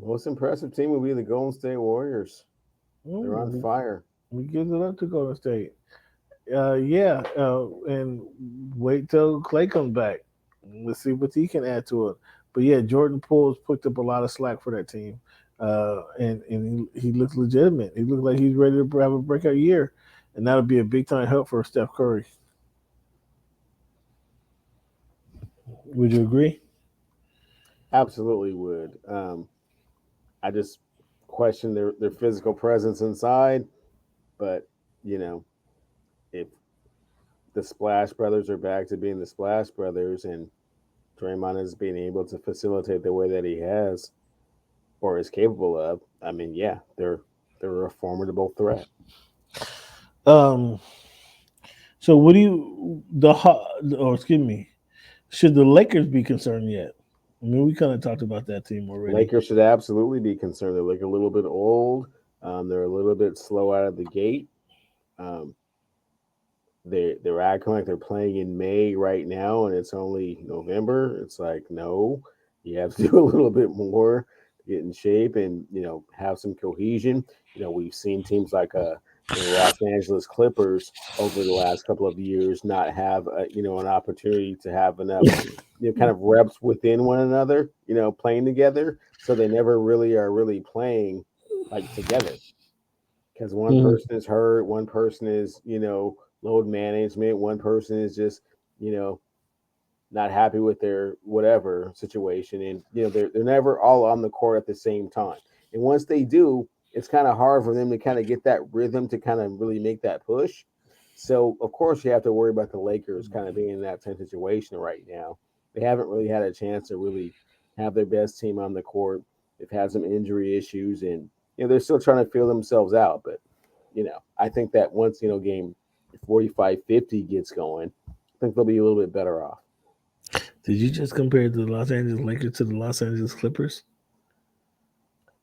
Most impressive team will be the Golden State Warriors. They're on fire. We give it up to Golden State. And wait till Clay comes back. Let's see what he can add to it. But yeah, Jordan Poole has picked up a lot of slack for that team, and he looks legitimate. He looks like he's ready to have a breakout year, and that'll be a big time help for Steph Curry. Would you agree? Absolutely would. I just question their physical presence inside, but you know, if the Splash Brothers are back to being the Splash Brothers, and Draymond is being able to facilitate the way that he has or is capable of, I mean, yeah, they're a formidable threat. Um, so what do you or excuse me, should the Lakers be concerned yet? I mean, we kind of talked about that team already. Lakers should absolutely be concerned. They're like a little bit old. They're a little bit slow out of the gate. Um, they're acting like they're playing in May right now, and it's only November. It's like no, you have to do a little bit more to get in shape and have some cohesion. We've seen teams like Los Angeles Clippers over the last couple of years not have an opportunity to have enough kind of reps within one another, playing together, so they never really are really playing like together because one Mhm. person is hurt, one person is, load management, one person is just, you know, not happy with their whatever situation. And, they're never all on the court at the same time. And once they do, it's kind of hard for them to kind of get that rhythm to kind of really make that push. So, of course, you have to worry about the Lakers kind of being in that same situation right now. They haven't really had a chance to really have their best team on the court. They've had some injury issues, and they're still trying to feel themselves out. But I think that once game 45, 50 gets going, I think they'll be a little bit better off. Did you just compare the Los Angeles Lakers to the Los Angeles Clippers?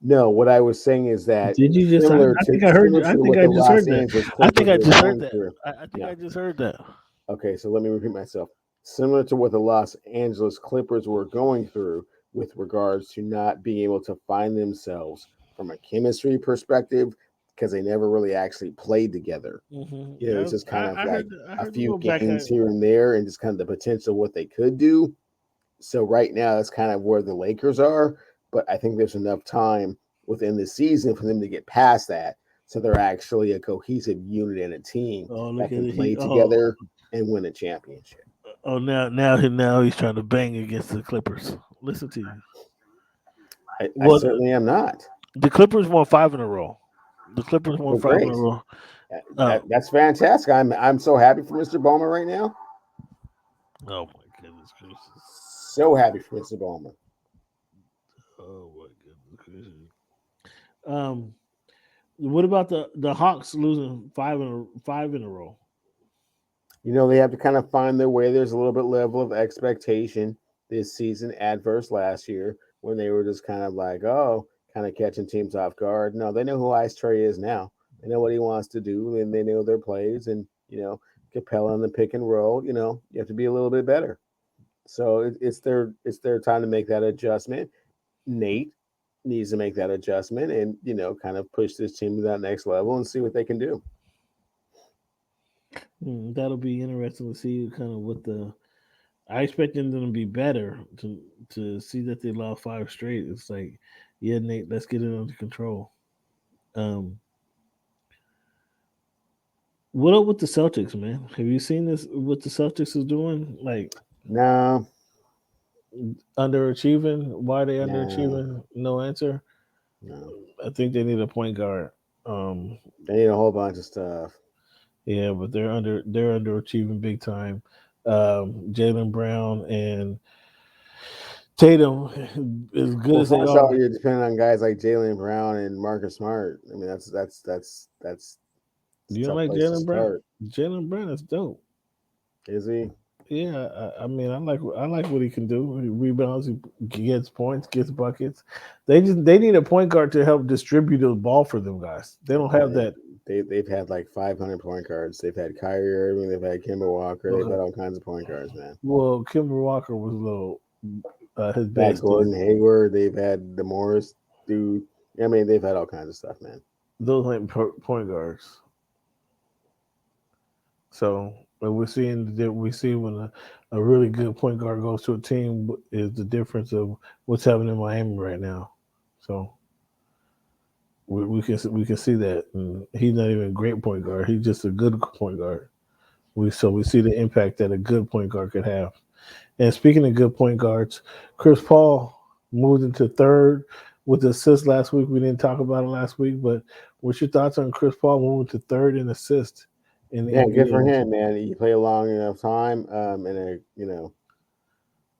No, what I was saying is that Did you just? similar I to think I heard. similar I to think what I the just Los heard that. Angeles I think Clippers I were just heard going that. through. I think No, I just heard that. okay, so let me repeat myself. Similar to what the Los Angeles Clippers were going through with regards to not being able to find themselves from a chemistry perspective because they never really actually played together. Yeah, It's just kind of I heard. like I a heard the few little back. games here and there, and just kind of the potential of what they could do. So right now, that's kind of where the Lakers are. But I think there's enough time within the season for them to get past that, so they're actually a cohesive unit and a team Oh, look that at can it. He. play Oh. together and win a championship. Oh. Now he's trying to bang against the Clippers. Listen to you. I Well, certainly am not. the Clippers won five in a row. The Clippers won Well, five in a great. row. That's fantastic. I'm so happy for Mr. Bowman right now. Oh my goodness gracious. So happy for Mr. Bowman. Oh my goodness gracious. Um, what about the Hawks losing five in a row? They have to kind of find their way. There's a little bit level of expectation this season, adverse last year when they were just kind of like, oh, kind of catching teams off guard. No, they know who Ice Trey is now. They know what he wants to do, and they know their plays. And Capella on the pick and roll. You have to be a little bit better. So it's their time to make that adjustment. Nate needs to make that adjustment and kind of push this team to that next level and see what they can do. That'll be interesting to see kind of what the. I expect them to be better to see that they lost five straight. It's like, yeah, Nate, let's get it under control. Um, what up with the Celtics, man? Have you seen this? What the Celtics is doing? Like No, underachieving. Why are they no, underachieving? No answer. no. I think they need a point guard. Um, They need a whole bunch of stuff. yeah, but they're underachieving big time. Jalen Brown and Tatum, as good Well, as they first off, are, you're depending on guys like Jalen Brown and Marcus Smart. I mean, that's a you don't tough like place to Jalen Brown. start. Jalen Brown is dope. Is he? Yeah, I mean, I like what he can do. He rebounds, he gets points, gets buckets. They need a point guard to help distribute the ball for them guys. They don't have Man, that. they've had like 500 point guards. They've had Kyrie Irving. They've had Kemba Walker. They've Okay. had all kinds of point guards, man. Well, Kimber Walker was a little his Had best Gordon is Hayward. They've had the Morris dude. I mean, they've had all kinds of stuff, man. those ain't point guards. So but we're seeing that we see when a really good point guard goes to a team is the difference of what's happening in Miami right now. So we can see that and he's not even a great point guard. He's just a good point guard. We see the impact that a good point guard could have. And speaking of good point guards, Chris Paul. moved into third with the assist last week. We didn't talk about it last week, but what's your thoughts on Chris Paul moving to third in assist in the Yeah, good for NBA? him, man. He played a long enough time in a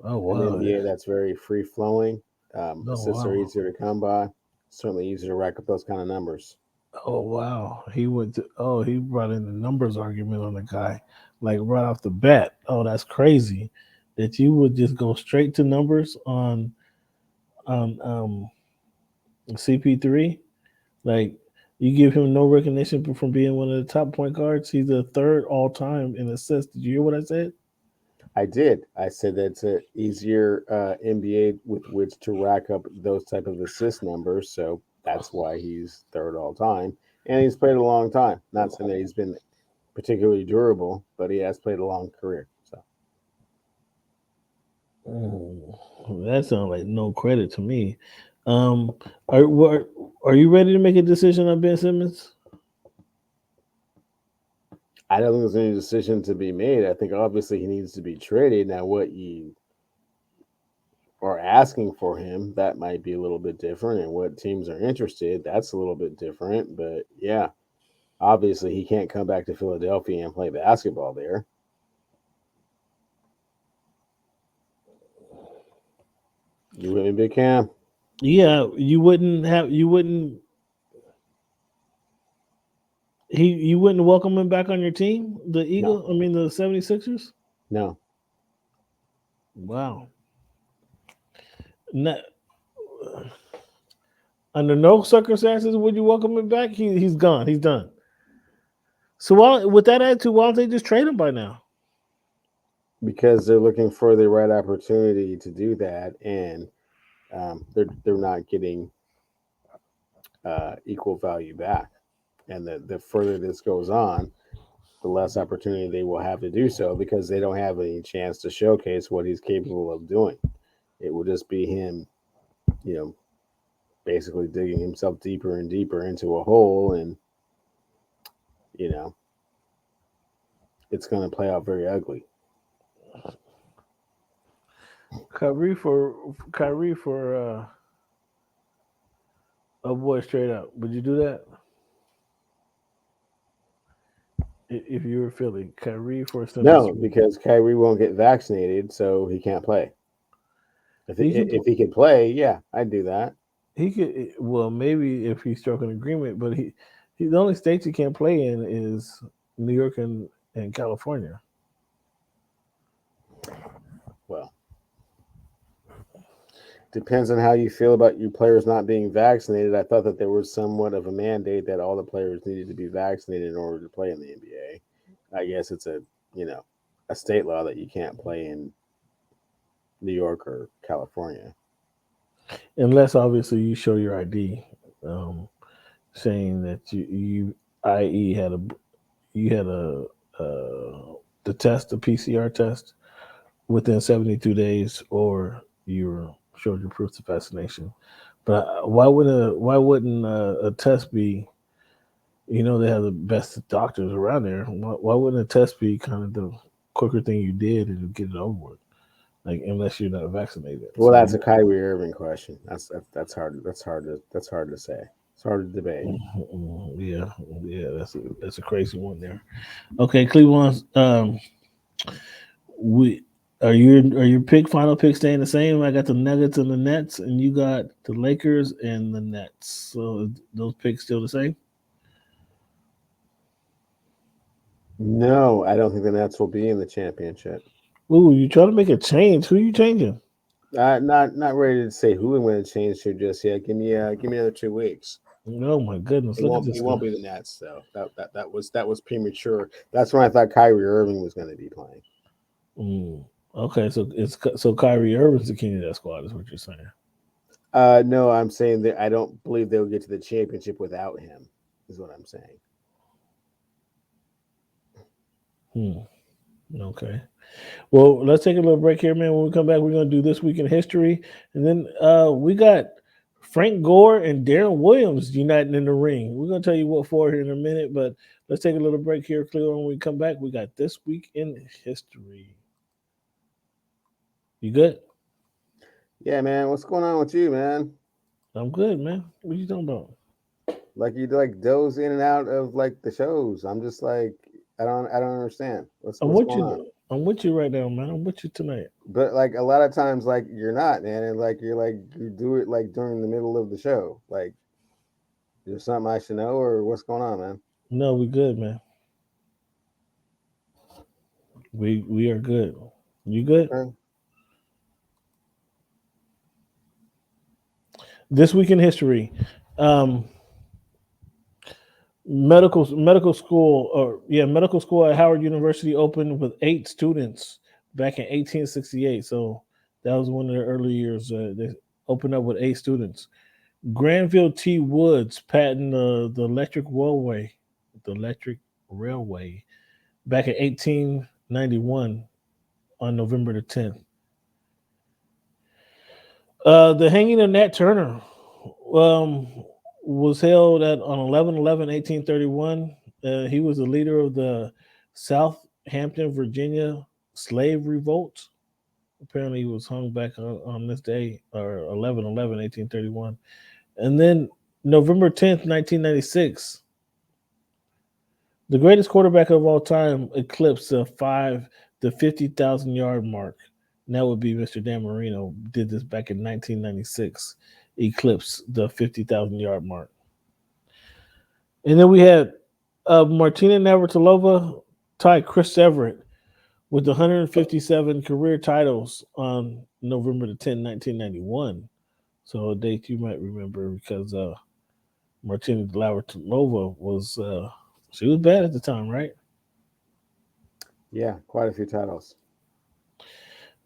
Oh an wow! NBA that's very free flowing. Oh Assists are wow! easier to come by. Certainly easier to rack up those kind of numbers. Oh wow! He went to he brought in the numbers argument on the guy, like right off the bat. Oh, that's crazy that you would just go straight to numbers on CP3. Like you give him no recognition from being one of the top point guards. He's the third all time in assists. Did you hear what I said? I did. I said that's a easier NBA with which to rack up those type of assist numbers. So that's why he's third all time, and he's played a long time. Not saying that he's been particularly durable, but he has played a long career. So Mm, that sounds like no credit to me. Um, are you ready to make a decision on Ben Simmons? I don't think there's any decision to be made. I think obviously he needs to be traded. Now, what you are asking for him, that might be a little bit different, and what teams are interested, that's a little bit different. But yeah, obviously he can't come back to Philadelphia and play basketball there. You with me, Big Cam? Yeah, you wouldn't welcome him back on your team, No, the 76ers? no, Wow. Not, under no circumstances would you welcome him back. He's gone. He's done. So with that attitude, why don't they just trade him by now? because they're looking for the right opportunity to do that, and they're not getting equal value back. And the further this goes on, the less opportunity they will have to do so because they don't have any chance to showcase what he's capable of doing. It will just be him, you know, basically digging himself deeper and deeper into a hole, and you know, it's going to play out very ugly. Kyrie for a boy straight up. Would you do that if you were Philly? Kyrie for No, CP3. because Kyrie won't get vaccinated, so he can't play. He can If he could play, yeah, I'd do that. he could well maybe if he struck an agreement, but he the only states he can't play in is New York and California. Well, depends on how you feel about your players not being vaccinated. I thought that there was somewhat of a mandate that all the players needed to be vaccinated in order to play in the NBA. I guess it's you know a state law that you can't play in New York or California. Unless obviously you show your ID, um, saying that you i.e. had the test, the PCR test within 72 days, or you showed your proof of vaccination. But why wouldn't a test be? They have the best doctors around there. Why wouldn't a test be kind of the quicker thing you did and get it over with? Like unless you're not vaccinated. Well, So that's a Kyrie Irving question. That's hard. That's hard to say. It's hard to debate. yeah, yeah, that's a crazy one there. Okay, Cleveland. We are your final pick staying the same? I got the Nuggets and the Nets, and you got the Lakers and the Nets. So those picks still the same? No, I don't think the Nets will be in the championship. Ooh, you trying to make a change? Who you changing? Not ready to say who I'm going to change to just yet. Give me another 2 weeks. Oh my goodness! Look at this It guy. won't be the Nets though. That was premature. That's when I thought Kyrie Irving was going to be playing. Mm. Okay, so Kyrie Irving's the king of that squad, is what you're saying. No, I'm saying that I don't believe they'll get to the championship without him. Is what I'm saying. Hmm. Okay. Well, let's take a little break here, man. When we come back, we're gonna do this week in history, and then we got Frank Gore and Deron Williams uniting in the ring. We're gonna tell you what for here in a minute, but let's take a little break here, Cleo. When we come back, we got this week in history. You good? Yeah, man. What's going on with you, man? I'm good, man. What you talking about? Like you like doze in and out of like the shows. I'm just like I don't understand. What's going on? I'm with you right now, man. I'm with you tonight. But like a lot of times, like you're not, man, and like you do it like during the middle of the show. Like, is there something I should know, or what's going on, man? No, we good, man. We are good. You good? Okay. This week in history, um, medical school at Howard University opened with 8 students back in 1868. So that was one of the early years. They opened up with 8 students. Granville T. Woods patented the electric railway back in 1891 on November the 10th. The hanging of Nat Turner um, was held on 11/11/1831. He was the leader of the Southampton, Virginia slave revolt. Apparently, he was hung back on this day, or 11/11/1831. And then November 10th, 1996, the greatest quarterback of all time eclipsed the 50,000 yard mark. And that would be Mr. Dan Marino. Did this back in 1996, eclipsed the 50,000 yard mark. And then we had Martina Navratilova tie Chris Everett with 157 career titles on November the 10th, 1991. So a date you might remember because Martina Navratilova she was bad at the time, right? Yeah, quite a few titles.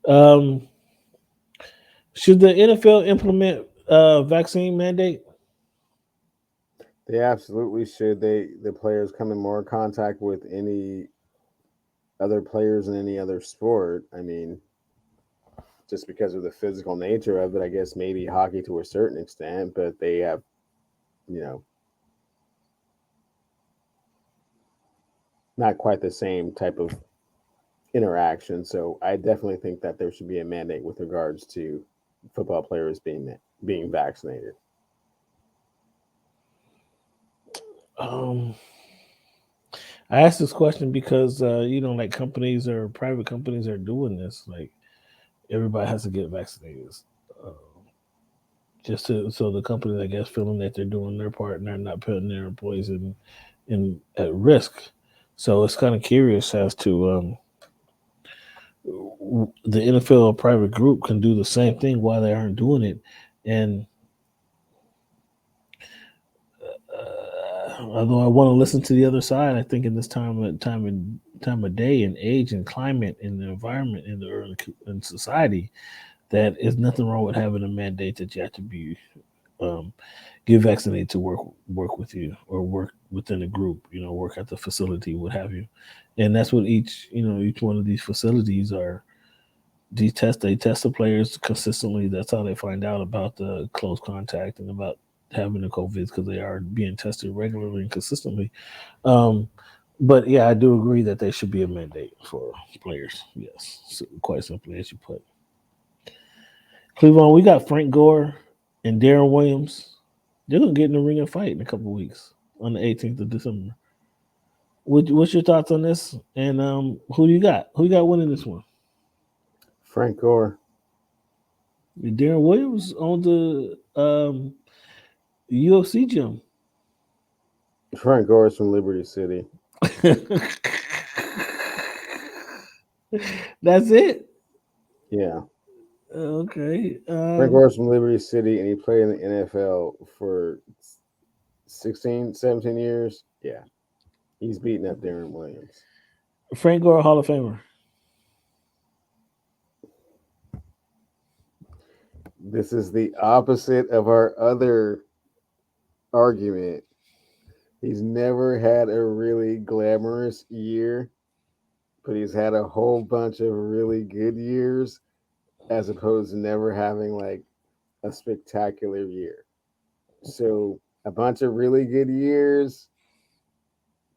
Um, should the NFL implement vaccine mandate? They absolutely should. The players come in more contact with any other players in any other sport. I mean, just because of the physical nature of it, I guess maybe hockey to a certain extent, but they have, you know, not quite the same type of interaction. So I definitely think that there should be a mandate with regards to football players being vaccinated. Um, I asked this question because like companies or private companies are doing this. Like everybody has to get vaccinated, uh, just so the companies, I guess, feeling that they're doing their part and they're not putting their employees in at risk. So it's kind of curious as to the NFL private group can do the same thing while they aren't doing it, and although I want to listen to the other side, I think in this time of day and age and climate and the environment in the early in society, that is nothing wrong with having a mandate that you have to be um, get vaccinated to work with you or work within a group. Work at the facility, what have you, and that's what each one of these facilities are. They test the players consistently. That's how they find out about the close contact and about having the COVID because they are being tested regularly and consistently. Um, but yeah, I do agree that there should be a mandate for players. Yes, so quite simply as you put. Clevon, we got Frank Gore and Deron Williams. They're gonna get in the ring and fight in a couple of weeks on the 18th of December. What's your thoughts on this? And who do you got? Who you got winning this one? Frank Gore. Deron Williams on the UFC gym. Frank Gore is from Liberty City. That's it. Yeah. Okay. Frank Gore is from Liberty City, and he played in the NFL for 16, 17 years. Yeah. He's beating up Darren Williams. Frank Gore, Hall of Famer. This is the opposite of our other argument. He's never had a really glamorous year, but he's had a whole bunch of really good years as opposed to never having like a spectacular year. So a bunch of really good years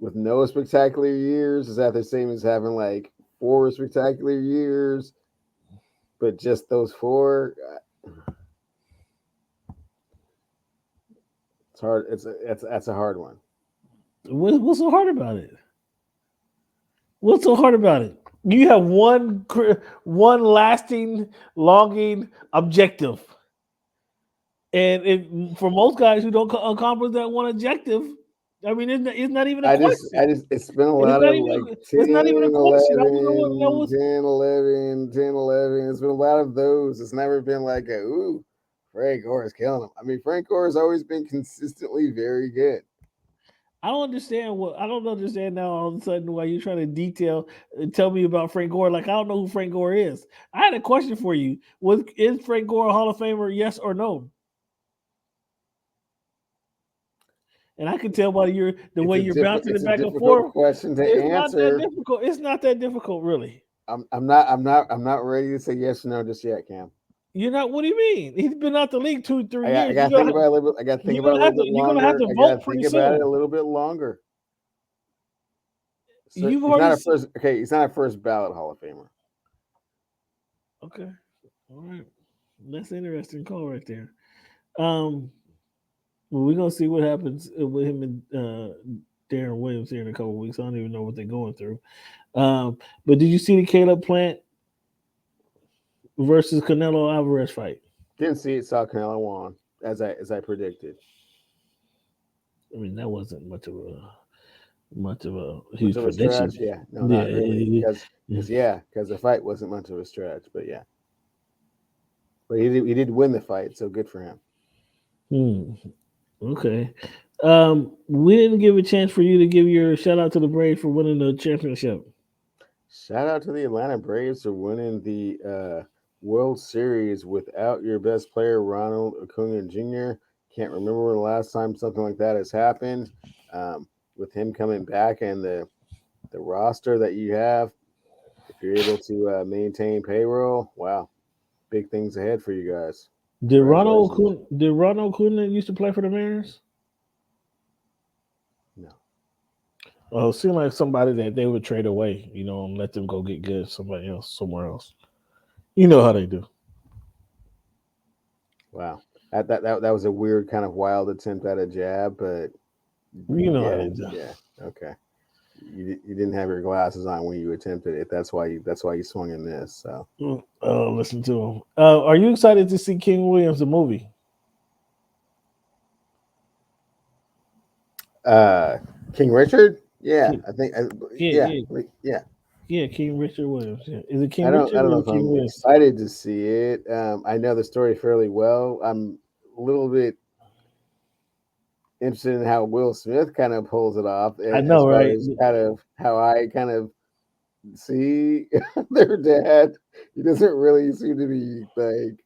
with no spectacular years is that the same as having like 4 spectacular years, but just those 4? It's hard. That's a hard one. What's so hard about it? What's so hard about it? You have one lasting, longing objective, and for most guys who don't accomplish that one objective, I mean, it's not even a question. It's been a It's lot not of even. like It's 10, not even a question. I want to know what that 11, was. 10, 11, 10, 11. It's been a lot of those. It's never been like ooh, Frank Gore is killing him. I mean, Frank Gore has always been consistently very good. I don't understand what I don't understand now. All of a sudden, why you're trying to detail and tell me about Frank Gore? Like I don't know who Frank Gore is. I had a question for you. Is Frank Gore a Hall of Famer? Yes or no? And I can tell by the way you're bouncing It's it a back and difficult forth. question to It's not that answer. difficult. It's not that difficult, really. I'm not ready to say yes or no just yet, Cam. You're not. What do you mean? He's been out the league 2-3 I years. gotta think about it a little bit. I gotta think You're about it gonna a have little to. bit You're gonna have longer. to I gotta vote think pretty about it a soon. little bit longer. So You've he's already. not a first. Okay, he's not a first ballot Hall of Famer. Okay. All right. That's an interesting call right there. Um. Well, we're gonna see what happens with him and Darren Williams here in a couple weeks. I don't even know what they're going through. But did you see the Caleb Plant versus Canelo Alvarez fight? Didn't see it. Saw Canelo won as I predicted. I mean, that wasn't much of a Much huge of a prediction. stretch? Yeah, no, Yeah. not really. Because the fight wasn't much of a stretch. But yeah, but he did win the fight, so good for him. Hmm. Okay. We didn't give a chance for you to give your shout out to the Braves for winning the championship. Shout out to the Atlanta Braves for winning the World Series without your best player, Ronald Acuna Jr. Can't remember when the last time something like that has happened. With him coming back and the roster that you have, if you're able to maintain payroll, wow, big things ahead for you guys. Congratulations. Did Ronald Acuna used to play for the Mariners? No. Oh, it seemed like somebody that they would trade away, and let them go get good somebody else somewhere else. You know how they do. Wow. That was a weird kind of wild attempt at a jab, but You know how yeah, they do. yeah, okay. You didn't have your glasses on when you attempted it. That's why you swung in this. So Listen to him. Are you excited to see King Williams the movie? uh King Richard, yeah, King, I think yeah, yeah, yeah, yeah. yeah. King Richard Williams. Yeah. Is it I King don't Richard I don't know or if King I'm Williams? excited to see it. I know the story fairly well. I'm a little bit interested in how Will Smith kind of pulls it off I as know, far right? as kind of how I kind of see their dad. He doesn't really seem to be like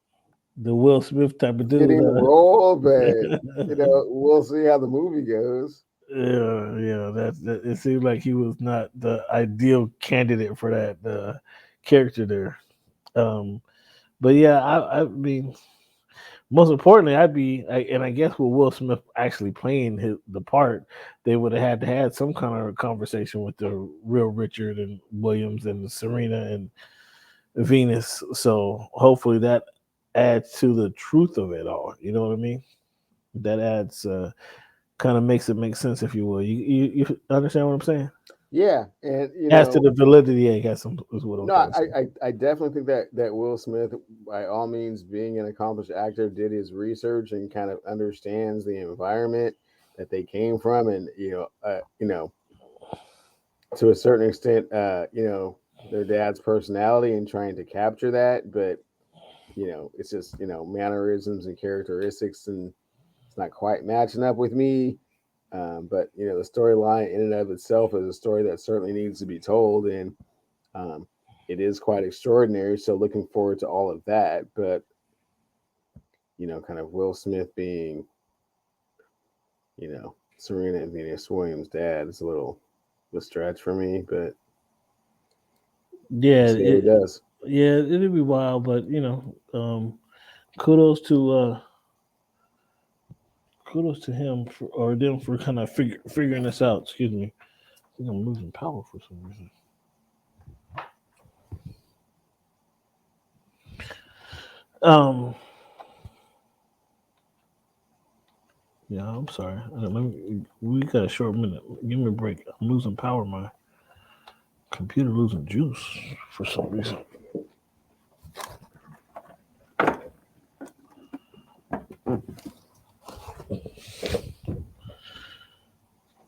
The Will Smith type of dude. fitting the role, but Huh? we'll see how the movie goes. Yeah. That. It seemed like he was not the ideal candidate for that character there. Um, but yeah, I mean, most importantly, and I guess with Will Smith actually playing the part, they would have had to have some kind of conversation with the real Richard and Williams and Serena and Venus. So hopefully that adds to the truth of it all. You know what I mean? That adds kind of makes it make sense, if you will. You understand what I'm saying? Yeah, and As to the validity, I guess is what I'm no, trying to I, say. I definitely think that Will Smith, by all means, being an accomplished actor, did his research and kind of understands the environment that they came from, and to a certain extent, their dad's personality and trying to capture that, but it's just mannerisms and characteristics, and it's not quite matching up with me. But the storyline in and of itself is a story that certainly needs to be told, and um, it is quite extraordinary. So looking forward to all of that. But kind of Will Smith being Serena and Venus Williams' dad is a little of a stretch for me, but we'll Yeah, see how he does. yeah, it'll be wild, but kudos to kudos to him or them for kind of figuring this out. Excuse me. I think I'm losing power for some reason. Um, Yeah, I'm sorry. We got a short minute. Give me a break. I'm losing power. My computer losing juice for some reason.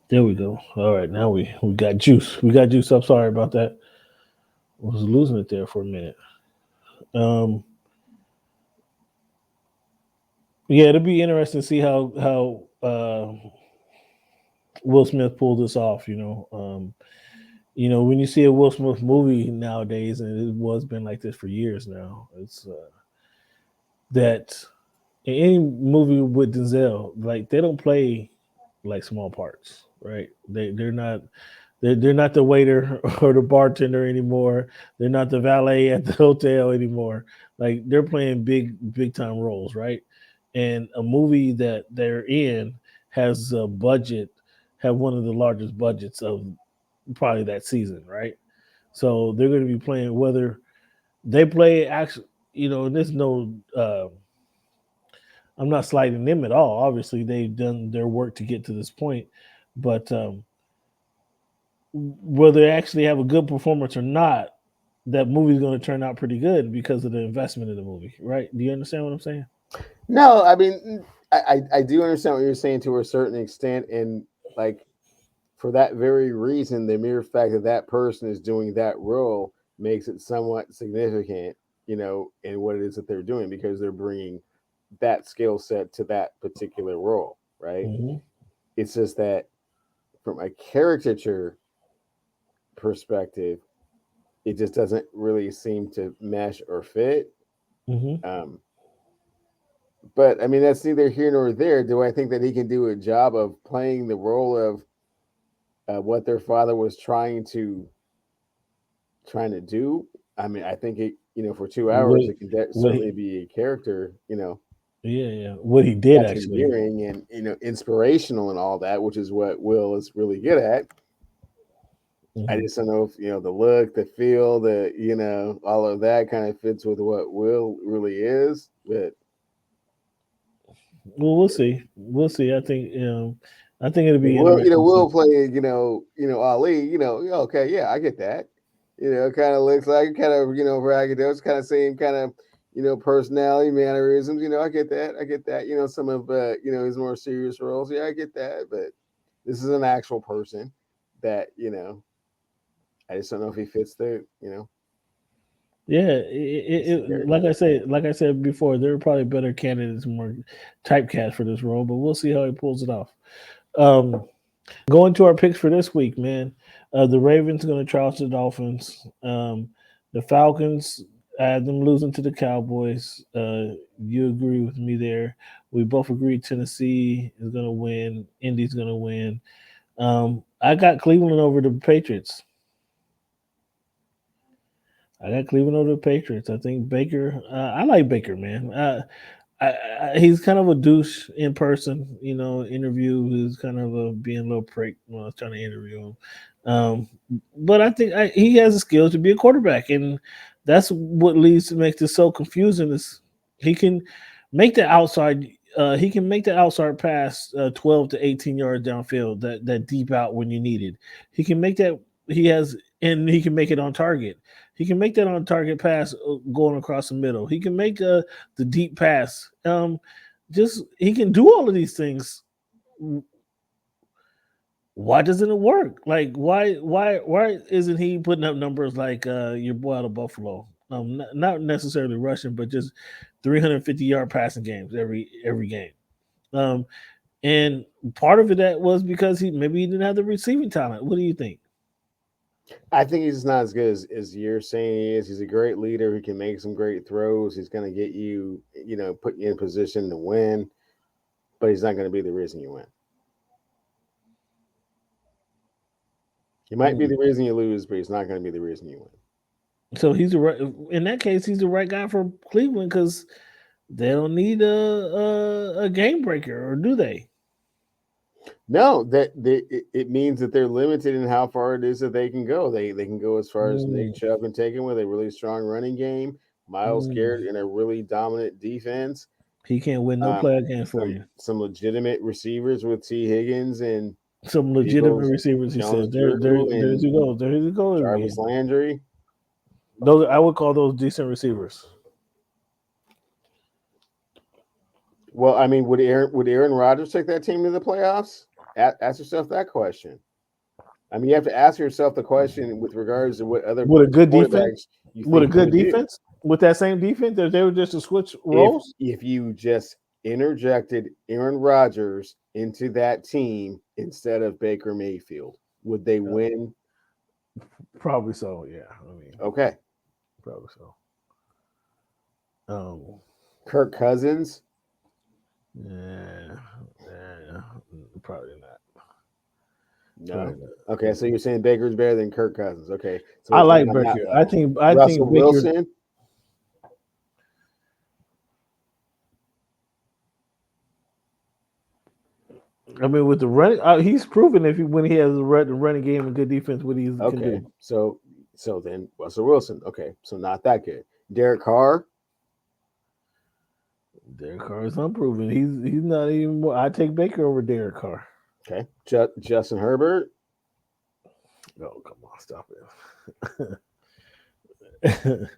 There we go. All right, now we got juice. We got juice. I'm sorry about that. I was losing it there for a minute. Um, yeah, it'll be interesting to see how Will Smith pulled this off. When you see a Will Smith movie nowadays, and it was been like this for years now, it's that in any movie with Denzel, like they don't play like small parts, right? They're not the waiter or the bartender anymore. They're not the valet at the hotel anymore. Like they're playing big time roles, right? And a movie that they're in has a budget, have one of the largest budgets of probably that season, right? So they're going to be playing whether they play actually, there's no. I'm not slighting them at all. Obviously, they've done their work to get to this point, but whether they actually have a good performance or not, that movie's going to turn out pretty good because of the investment in the movie, right? Do you understand what I'm saying? No, I mean, I do understand what you're saying to a certain extent, and like for that very reason, the mere fact that that person is doing that role makes it somewhat significant, in what it is that they're doing because they're bringing that skill set to that particular role, right? Mm-hmm. It's just that from a caricature perspective, it just doesn't really seem to mesh or fit. Mm-hmm. Um, but I mean, that's neither here nor there. Do I think that he can do a job of playing the role of what their father was trying to do? I mean, I think it, for 2 hours, What, it can what certainly he, be a character, yeah. What he did that's actually. endearing and inspirational and all that, which is what Will is really good at. I Mm-hmm. just don't know if the look, the feel, the all of that kind of fits with what Will really is. But Well, we'll see. We'll see. I think it'll be Will, interesting to see. Will playing, Ali. Yeah, okay, yeah, I get that. Kind of looks like kind of braggadocious, kind of same kind of personality, mannerisms. I get that. I get that. Some of his more serious roles. Yeah, I get that. But this is an actual person that I just don't know if he fits the Yeah, fits the like character. I said before, there are probably better candidates, more typecast for this role, but we'll see how he pulls it off. Um, Going to our picks for this week, man. The Ravens going to trounced the Dolphins. The Falcons, I had them losing to the Cowboys. You agree with me there. We both agree Tennessee is going to win. Indy's going to win. I got Cleveland over the Patriots. I got Cleveland over the Patriots. I think Baker. I like Baker, man. He's kind of a douche in person. Interview. He's kind of being a little prick when I was trying to interview him. But I think he has the skills to be a quarterback, and that's what leads to make this so confusing. Is he can make the outside. He can make the outside pass 12 to 18 yards downfield, that deep out when you need it. He can make that. He has, and he can make it on target. He can make that on target pass going across the middle. He can make the deep pass. Just he can do all of these things. Why doesn't it work? Like why isn't he putting up numbers like your boy out of Buffalo? Not necessarily rushing, but just 350-yard passing games every game. Um, and part of it that was because he didn't have the receiving talent. What do you think? I think he's just not as good as you're saying he is. He's a great leader. He can make some great throws. He's going to get you, put you in position to win, but he's not going to be the reason you win. He might be Mm. the reason you lose, but he's not going to be the reason you win. So he's the right. In that case, he's the right guy for Cleveland because they don't need a game breaker, or do they? No, it means that they're limited in how far it is that they can go. They can go as far as Nick Mm, Chubb and take him with a really strong running game. Miles mm. Garrett in a really dominant defense. He can't win no playoff games for you. Some legitimate receivers with T. Higgins and Some legitimate Eagles, receivers. He Jones said, Drew there's you go. There you go. Jarvis Landry. Those I would call those decent receivers. Well, I mean, would Aaron Rodgers take that team to the playoffs? Ask yourself that question. I mean, you have to ask yourself the question with regards to what other with a good defense, with a good defense, with that same defense, if they were just to switch roles. If you just interjected Aaron Rodgers into that team instead of Baker Mayfield, would they win? Probably so. Yeah. I mean, okay, probably so. Kirk Cousins. Yeah, probably not. No. Probably not. Okay, so you're saying Baker's better than Kirk Cousins. Okay, so I like Baker. I think Russell Baker, Wilson. I mean, with the running, he's proven when he has the running game and good defense, what he can do. So then Russell Wilson. Okay, so not that good. Derek Carr. Derek Carr is unproven. He's not even. I take Baker over Derek Carr. Okay, Justin Herbert. Oh, come on, stop it.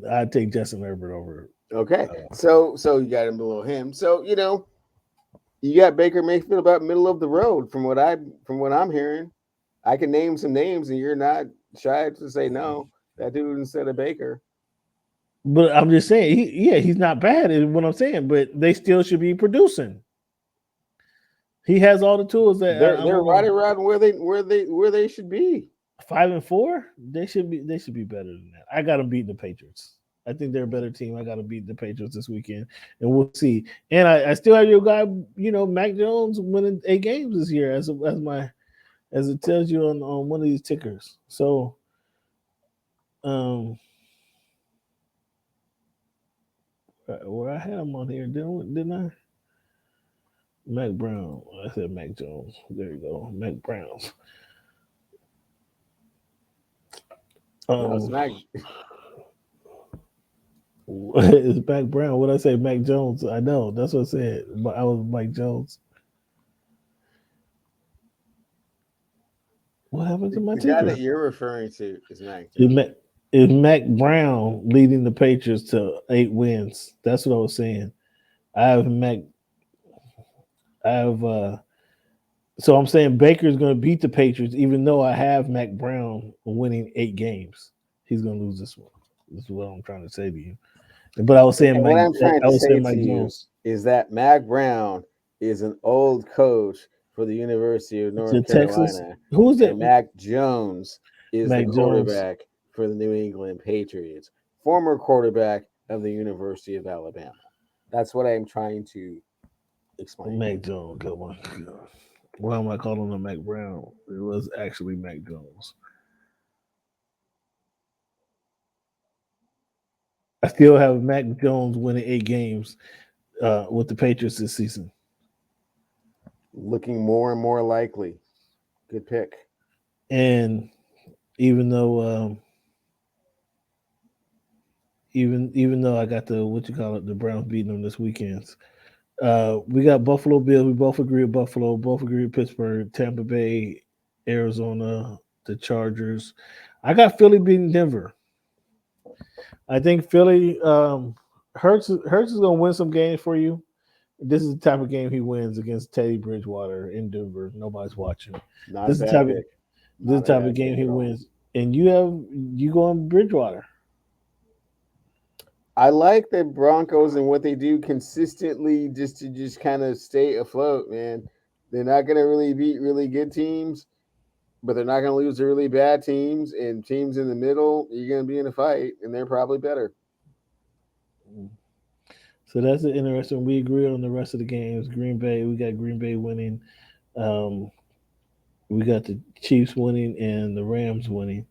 I take Justin Herbert over. Okay, so you got him below him. So you got Baker Mayfield about middle of the road from what I'm hearing. I can name some names, and you're not shy to say no. That dude instead of Baker. But I'm just saying, he's not bad, is what I'm saying. But they still should be producing. He has all the tools that they're right around where they should be. 5-4, they should be better than that. I got them beating the Patriots. I think they're a better team. I got to beat the Patriots this weekend, and we'll see. And I still have your guy, Mac Jones winning 8 games this year as it tells you on one of these tickers. So, where I had him on here, didn't I? Mac Brown. I said Mac Jones. There you go, Mac Browns. It's Mac Brown. What I say, Mac Jones? I know that's what I said. But I was Mike Jones. What happened to my the guy that you're referring to is Mac Jones. Is Mac Brown leading the Patriots to 8 wins? That's what I was saying. I have Mac. So I'm saying Baker's going to beat the Patriots, even though I have Mac Brown winning 8 games. He's going to lose this one. This is what I'm trying to say to you. But I was saying, what I'm trying to say to you is that Mac Brown is an old coach for the University of North Carolina. Texas. Who is that? Mac Jones is the quarterback for the New England Patriots, former quarterback of the University of Alabama. That's what I'm trying to explain. Mac Jones, good one. Why am I calling him Mac Brown? It was actually Mac Jones. I still have Mac Jones winning 8 games with the Patriots this season. Looking more and more likely. Good pick. And even though even though I got the Browns beating them this weekend, we got Buffalo Bills. We both agree with Buffalo. Both agree with Pittsburgh, Tampa Bay, Arizona, the Chargers. I got Philly beating Denver. I think Philly, Hurts is going to win some games for you. This is the type of game he wins against Teddy Bridgewater in Denver. Nobody's watching. This is the type of game he wins. And you go on Bridgewater. I like the Broncos and what they do consistently just to kind of stay afloat, man. They're not going to really beat really good teams, but they're not going to lose to really bad teams. And teams in the middle, you're going to be in a fight, and they're probably better. So that's interesting. We agree on the rest of the games. Green Bay, we got Green Bay winning. We got the Chiefs winning and the Rams winning.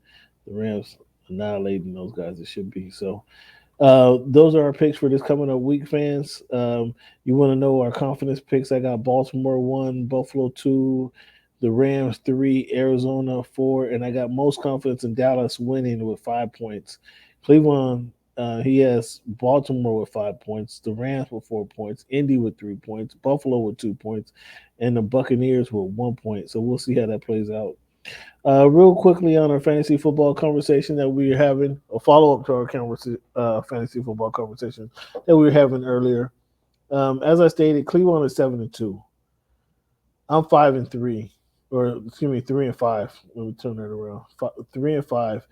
The Rams annihilating those guys. It should be so. Those are our picks for this coming up week, fans. You want to know our confidence picks? I got Baltimore 1, Buffalo 2, the Rams 3, Arizona 4, and I got most confidence in Dallas winning with 5 points. Cleveland He has Baltimore with 5 points, the Rams with 4 points, Indy with 3 points, Buffalo with 2 points, and the Buccaneers with 1 point. So we'll see how that plays out. Real quickly on our fantasy football conversation that we were having, a follow up to our fantasy football conversation that we were having earlier. As I stated, Cleveland is 7-2. I'm 5-3, or excuse me, 3-5. Let me turn that around. 3-5.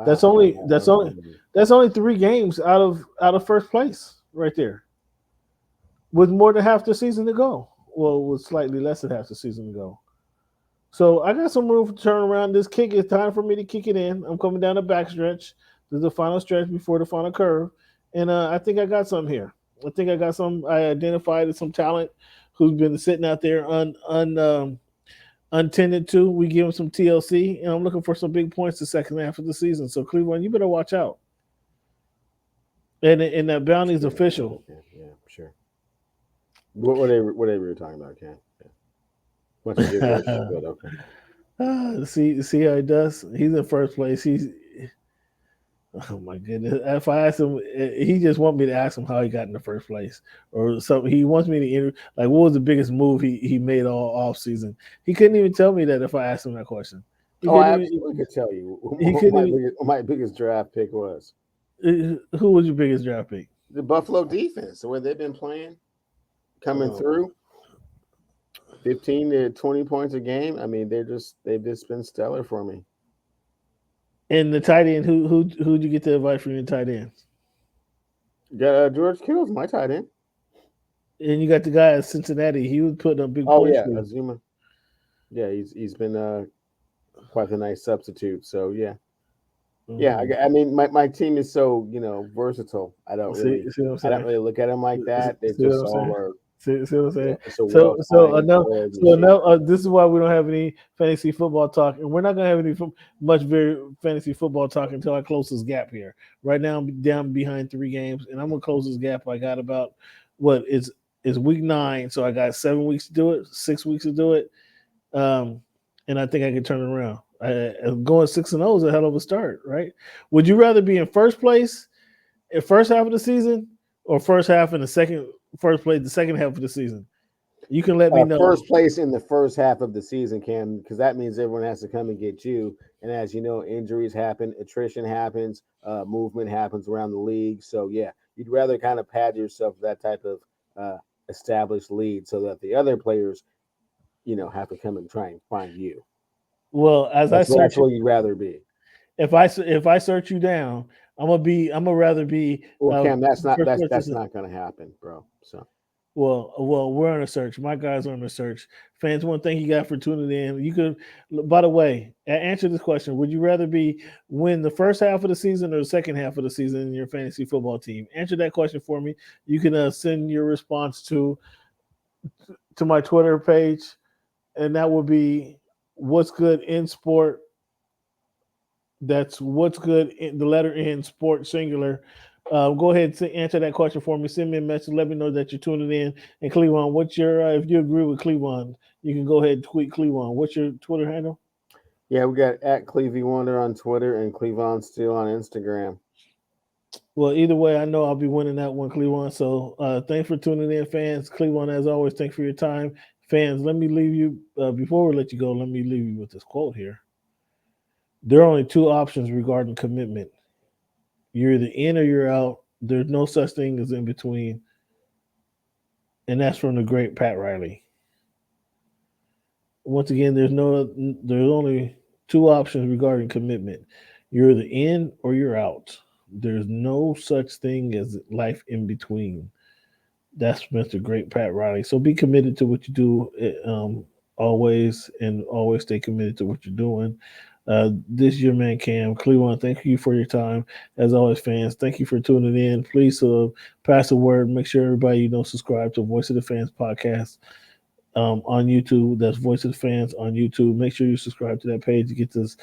That's Wow. only that's only that's only 3 games out of first place right there, with more than half the season to go. Well, with slightly less than half the season to go. So I got some room for turn around. This kick is time for me to kick it in. I'm coming down the backstretch. This is the final stretch before the final curve, and I think I got some here. I think I got some. I identified as some talent who's been sitting out there untended to. We give him some TLC, and I'm looking for some big points the second half of the season. So Cleveland, you better watch out. And that bounty is official. Yeah, sure. Whatever we were talking about, Ken. Yeah. Once you get there, good. Okay. See how he does. He's in first place. He's Oh my goodness! If I ask him, he just want me to ask him how he got in the first place, or something. He wants me to like what was the biggest move he made all off season. He couldn't even tell me that if I asked him that question. He Oh, I couldn't absolutely could tell you He what couldn't even. my biggest draft pick was. Who was your biggest draft pick? The Buffalo defense, the way they've been playing, coming through 15 to 20 points a game. I mean, they've just been stellar for me. And the tight end, who'd you get the advice from your tight ends? Got George Kittle's my tight end. And you got the guy at Cincinnati. He was putting up big Oh points yeah, for you. Azuma. Yeah, he's been quite a nice substitute. So yeah, yeah. Mhm. I mean, my team is so versatile. See what I'm I don't saying? really look at them like that. They See what just I'm all saying? are See what I'm saying? it's a So well so timed, enough. oiled So machine. enough. This is why we don't have any fantasy football talk, and we're not gonna have any much very fantasy football talk until I close this gap here. Right now, I'm down behind 3 games, and I'm gonna close this gap. I got about what is week 9, so I got 7 weeks to do it, 6 weeks to do it, um, and I think I can turn it around. Going 6-0 is a hell of a start, right? Would you rather be in first place in first half of the season, or first half in the second first place the second half of the season? You can let me know. First place in the first half of the season, Cam, because that means everyone has to come and get you. And as you know, injuries happen, attrition happens, movement happens around the league. So yeah, you'd rather kind of pad yourself with that type of uh, established lead, so that the other players, have to come and try and find you. Well, as I That's search, where you'd rather be. if I search you down, I'm gonna rather be Well, Cam, that's not first that's person. that's not going to happen, bro. So Well, we're on a search. My guys are on a search. Fans, one thing you got for tuning in. You could, by the way, answer this question: would you rather be win the first half of the season or the second half of the season in your fantasy football team? Answer that question for me. You can send your response to my Twitter page, and that would be what's good in sport. That's what's good in the letter N, sport singular. Go ahead and answer that question for me. Send me a message. Let me know that you're tuning in. And Clevon, what's your if you agree with Clevon, you can go ahead and tweet Clevon. What's your Twitter handle? yeah, we got at Clevy Wonder on Twitter and Clevon Steele on Instagram. Well, either way, I know I'll be winning that one, Clevon. So thanks for tuning in, fans. Clevon, as always, thanks for your time. Fans, let me leave you before we let you go, let me leave you with this quote here. There are only 2 options regarding commitment. You're either in or you're out. There's no such thing as in between. And that's from the great Pat Riley. Once again, there's only 2 options regarding commitment. You're either in or you're out. There's no such thing as life in between. That's Mr. Great Pat Riley. So be committed to what you do, always, and always stay committed to what you're doing. This is your man Cam Clevon. Thank you for your time, as always, fans. Thank you for tuning in. Please pass the word. Make sure everybody subscribe to Voice of the Fans podcast on YouTube. That's Voice of the Fans on YouTube. Make sure you subscribe to that page to get this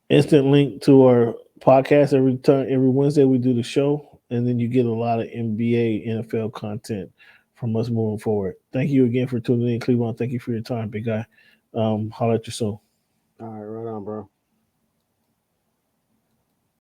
instant link to our podcast every Wednesday we do the show, and then you get a lot of NBA, NFL content from us moving forward. Thank you again for tuning in, Clevon. Thank you for your time, big guy. Holler at you soon. All right, right on, bro.